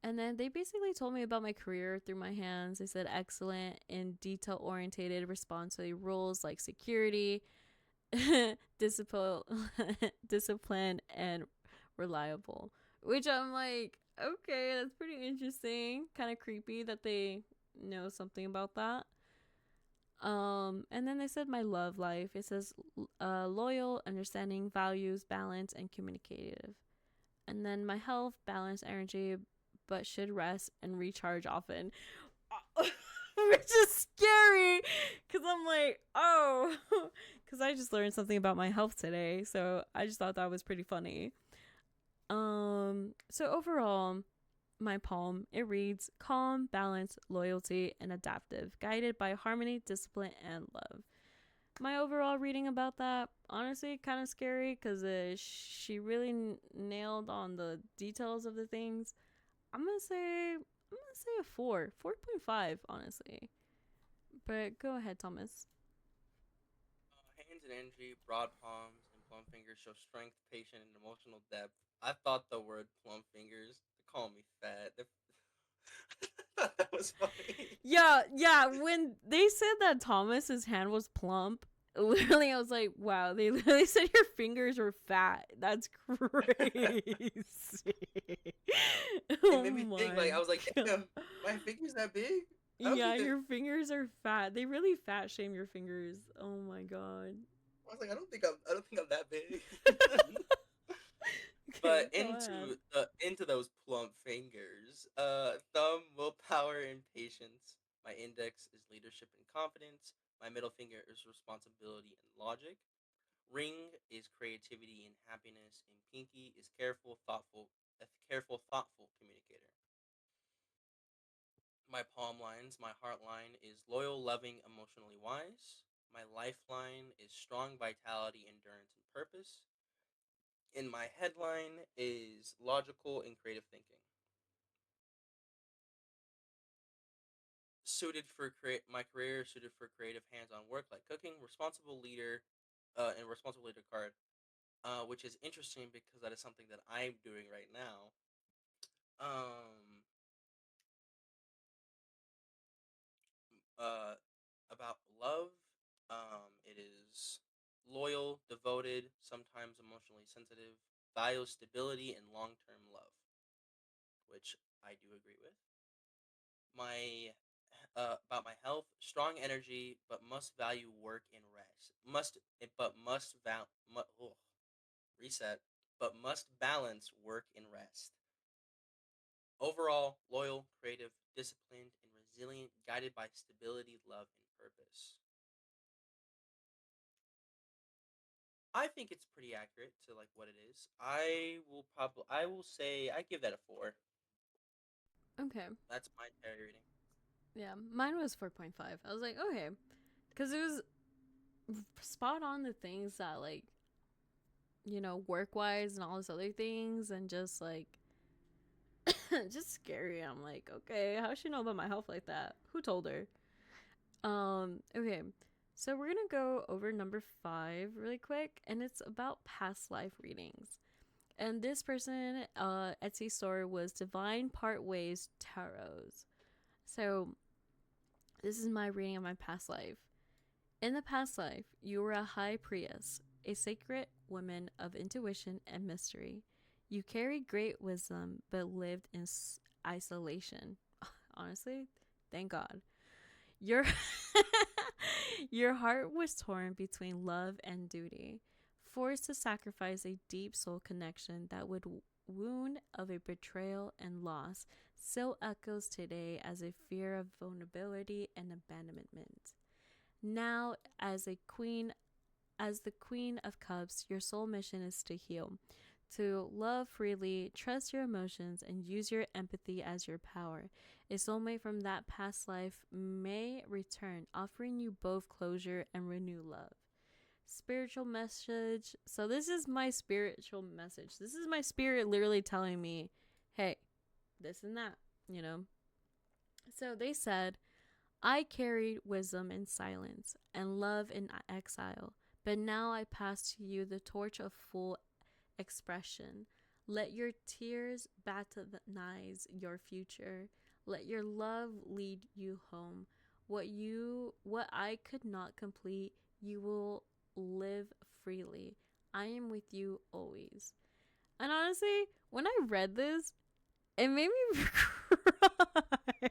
And then they basically told me about my career through my hands. They said excellent in detail oriented response to rules like security, discipline, discipline, and reliable. Which I'm like, okay, that's pretty interesting. Kind of creepy that they know something about that. And then they said my love life. It says loyal, understanding, values, balance, and communicative. And then my health, balance, energy, but should rest and recharge often. Which is scary because I'm like, oh, because I just learned something about my health today. So I just thought that was pretty funny. So overall, my palm, it reads calm, balance, loyalty, and adaptive, guided by harmony, discipline, and love. My overall reading about that, honestly, kind of scary because she really nailed on the details of the things. I'm gonna say a 4.5, honestly. But go ahead, Thomas. Hands and energy, broad palms, and plum fingers show strength, patience, and emotional depth. I thought the word plum fingers, they call me fat. I thought that was funny. Yeah. When they said that Thomas's hand was plump, literally, I was like, wow. They literally said your fingers were fat. That's crazy. It made me think, like, I was like, damn, my fingers that big? Yeah, your fingers are fat. They really fat shame your fingers. Oh my god. I was like, I don't think I'm that big. But Go ahead. into those plump fingers, thumb, willpower, and patience. My index is leadership and confidence. My middle finger is responsibility and logic. Ring is creativity and happiness, and pinky is thoughtful communicator. My palm lines, my heart line is loyal, loving, emotionally wise. My lifeline is strong vitality, endurance, and purpose. And my headline is logical and creative thinking. My career is suited for creative hands-on work like cooking. Responsible leader card, which is interesting because that is something that I'm doing right now. Um, uh, about love. It is loyal, devoted, sometimes emotionally sensitive, values stability and long-term love, which I do agree with. My About my health, strong energy, but must value work and rest. Must val mu- reset, but must balance work and rest. Overall, loyal, creative, disciplined, and resilient, guided by stability, love, and purpose. I think it's pretty accurate to like what it is. I will say I give that a 4. Okay. That's my entire reading. Yeah, mine was 4.5. I was like, okay. Because it was spot on the things that, like, work wise and all these other things, and just like just scary. I'm like, okay, how does she know about my health like that? Who told her? Okay. So we're gonna go over number 5 really quick, and it's about past life readings. And this person, Etsy store was Divine Part Ways Tarots. So this is my reading of my past life. In the past life, you were a high priestess, a sacred woman of intuition and mystery. You carried great wisdom, but lived in isolation. Honestly, thank God. Your your heart was torn between love and duty, forced to sacrifice a deep soul connection that would wound of a betrayal and loss still echoes today as a fear of vulnerability and abandonment. Now, as the Queen of Cups, your soul mission is to heal, to love freely, trust your emotions, and use your empathy as your power. A soulmate from that past life may return, offering you both closure and renewed love. Spiritual message. So, this is my spiritual message. This is my spirit literally telling me, hey, this and that, you know? So, they said, I carried wisdom in silence and love in exile, but now I pass to you the torch of full expression. Let your tears baptize your future. Let your love lead you home. What I could not complete, you will live freely. I am with you always. And honestly, when I read this, it made me cry.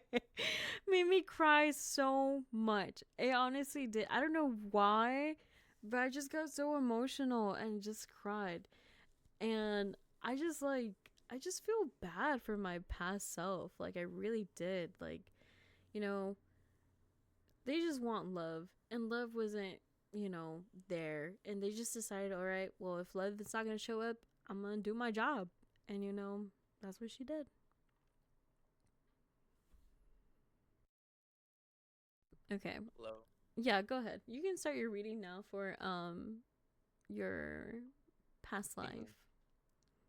Made me cry so much. It honestly did. I don't know why, but I just got so emotional and just cried. And I just feel bad for my past self. Like I really did. Like, you know, they just want love and love wasn't, there. And they just decided, all right, well, if love is not going to show up, I'm going to do my job. And that's what she did. Okay. Hello. Yeah, go ahead. You can start your reading now for your past life.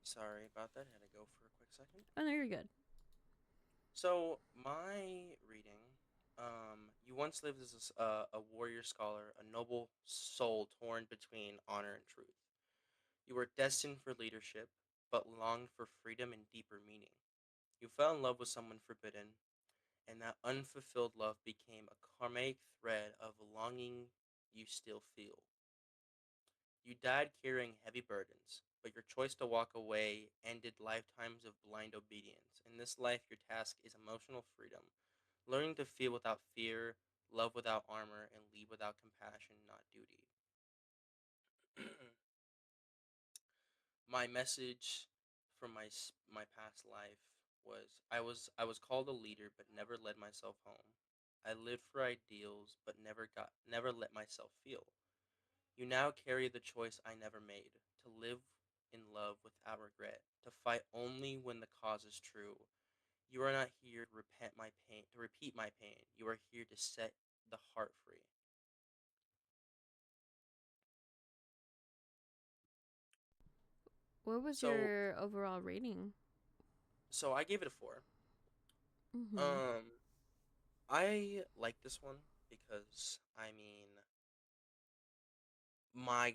Sorry about that. Had to go for a quick second. Oh no, you're good. So my reading, you once lived as a warrior scholar, a noble soul torn between honor and truth. You were destined for leadership, but longed for freedom and deeper meaning. You fell in love with someone forbidden, and that unfulfilled love became a karmic thread of longing you still feel. You died carrying heavy burdens, but your choice to walk away ended lifetimes of blind obedience. In this life, your task is emotional freedom, learning to feel without fear, love without armor, and lead without compassion, not duty. My message from my past life was I was called a leader but never led myself home. I lived for ideals but never let myself feel. You now carry the choice I never made, to live in love without regret, to fight only when the cause is true. You are not here to repeat my pain. You are here to set the heart free. What was So your overall rating? so I gave it a 4. Mm-hmm. Um I like this one because I mean my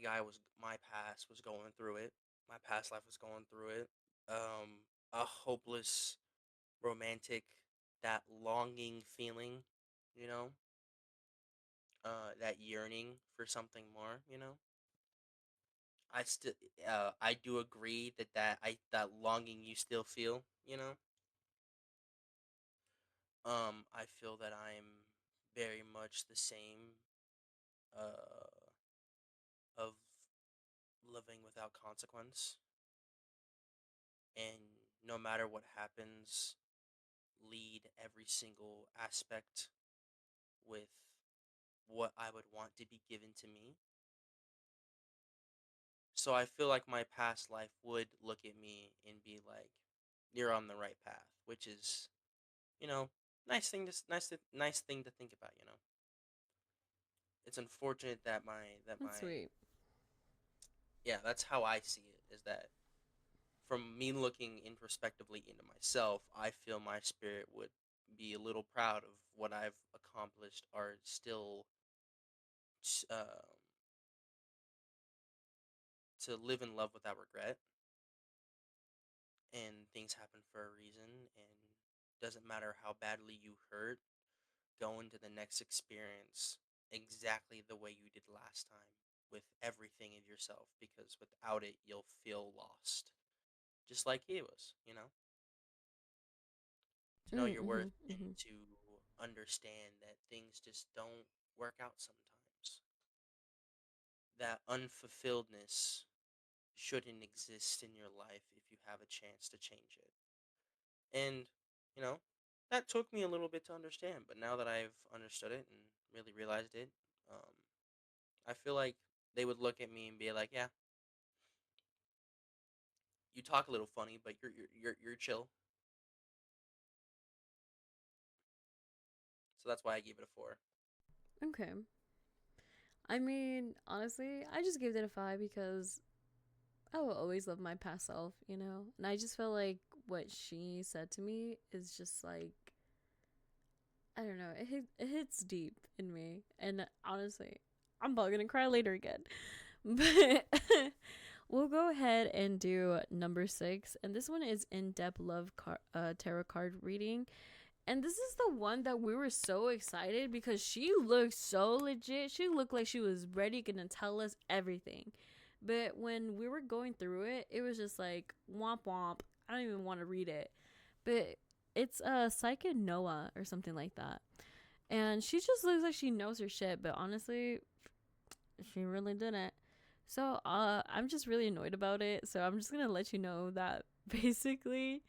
past was going through it. My past life was going through it. A hopeless romantic, that longing feeling, you know, that yearning for something more, you know. I still, I do agree that longing you still feel, you know. I feel that I'm very much the same, uh, of living without consequence, and no matter what happens, lead every single aspect with what I would want to be given to me. So I feel like my past life would look at me and be like, "You're on the right path," which is, you know, nice thing to think about. You know, it's unfortunate that That's sweet. yeah, that's how I see it. Is that from me looking introspectively into myself, I feel my spirit would be a little proud of what I've accomplished, or still uh, to live in love without regret. And things happen for a reason, and doesn't matter how badly you hurt, go into the next experience exactly the way you did last time, with everything in yourself, because without it you'll feel lost, just like he was. To know your worth and Mm-hmm. to understand that things just don't work out sometimes. That unfulfilledness shouldn't exist in your life if you have a chance to change it. And, you know, that took me a little bit to understand, but now that I've understood it and really realized it, um, I feel like they would look at me and be like, "Yeah, you talk a little funny, but you're chill." So that's why I gave it a 4. Okay. I mean, honestly, I just gave it a 5 because I will always love my past self, you know? And I just feel like what she said to me is just like, I don't know, it hits deep in me. And honestly, I'm probably gonna cry later again. But we'll go ahead and do number 6. And this one is in depth tarot card reading. And this is the one that we were so excited because she looked so legit. She looked like she was ready, gonna tell us everything. But when we were going through it, it was just like womp womp. I don't even want to read it. But it's Psychic Noah or something like that. And she just looks like she knows her shit, but honestly, she really didn't. So I'm just really annoyed about it. So I'm just gonna let you know that basically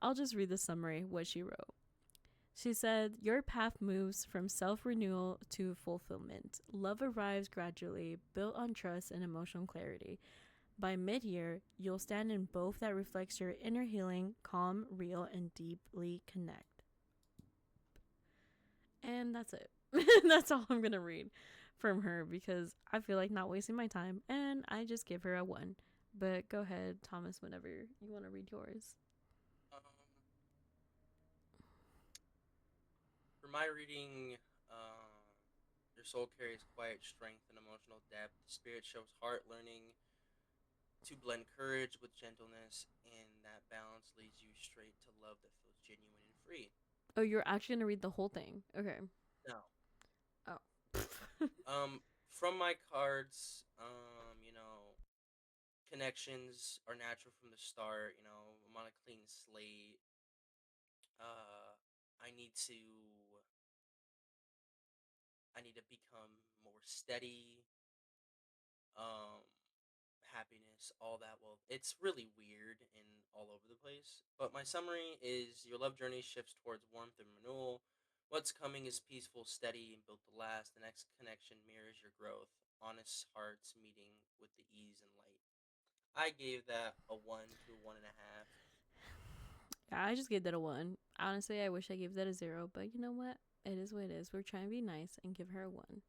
I'll just read the summary, what she wrote. She said, "Your path moves from self renewal to fulfillment. Love arrives gradually, built on trust and emotional clarity. By mid year, you'll stand in both that reflects your inner healing, calm, real, and deeply connect." And that's it. That's all I'm going to read from her because I feel like not wasting my time. And I just give her a 1. But go ahead, Thomas, whenever you want to read yours. Um, for my reading, your soul carries quiet strength and emotional depth. Spirit shows heart learning to blend courage with gentleness, and that balance leads you straight to love that feels genuine and free. Oh, you're actually going to read the whole thing. Okay. Now, Oh. from my cards, connections are natural from the start. I'm on a clean slate. I need to, I need to become more steady. Um, Happiness, all that. Well, it's really weird and all over the place. But my summary is your love journey shifts towards warmth and renewal. What's coming is peaceful, steady, and built to last. The next connection mirrors your growth. Honest hearts meeting with the ease and light. I gave that a 1 to 1.5. Yeah, I just gave that a 1. Honestly, I wish I gave that a 0, but you know what? It is what it is. We're trying to be nice and give her a 1.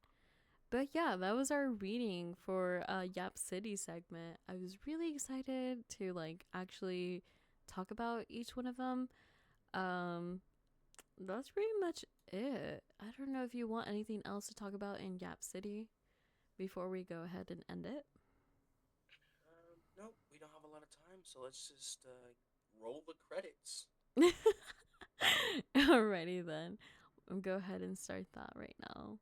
But yeah, that was our reading for Yap City segment. I was really excited to like actually talk about each one of them. Um, that's pretty much it. I don't know if you want anything else to talk about in Yap City before we go ahead and end it. Nope, we don't have a lot of time, so let's just roll the credits. Alrighty then. I'll go ahead and start that right now.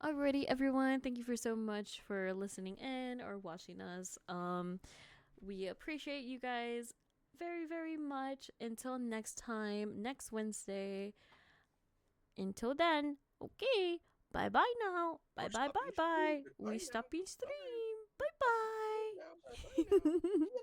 Alrighty, everyone. Thank you for so much for listening in or watching us. We appreciate you guys very, very much. Until next time, next Wednesday. Until then, okay. Bye bye now. Bye Or bye stop bye being bye. stupid. We Bye stop now. being Bye. stream. Bye now. Bye Bye now. bye.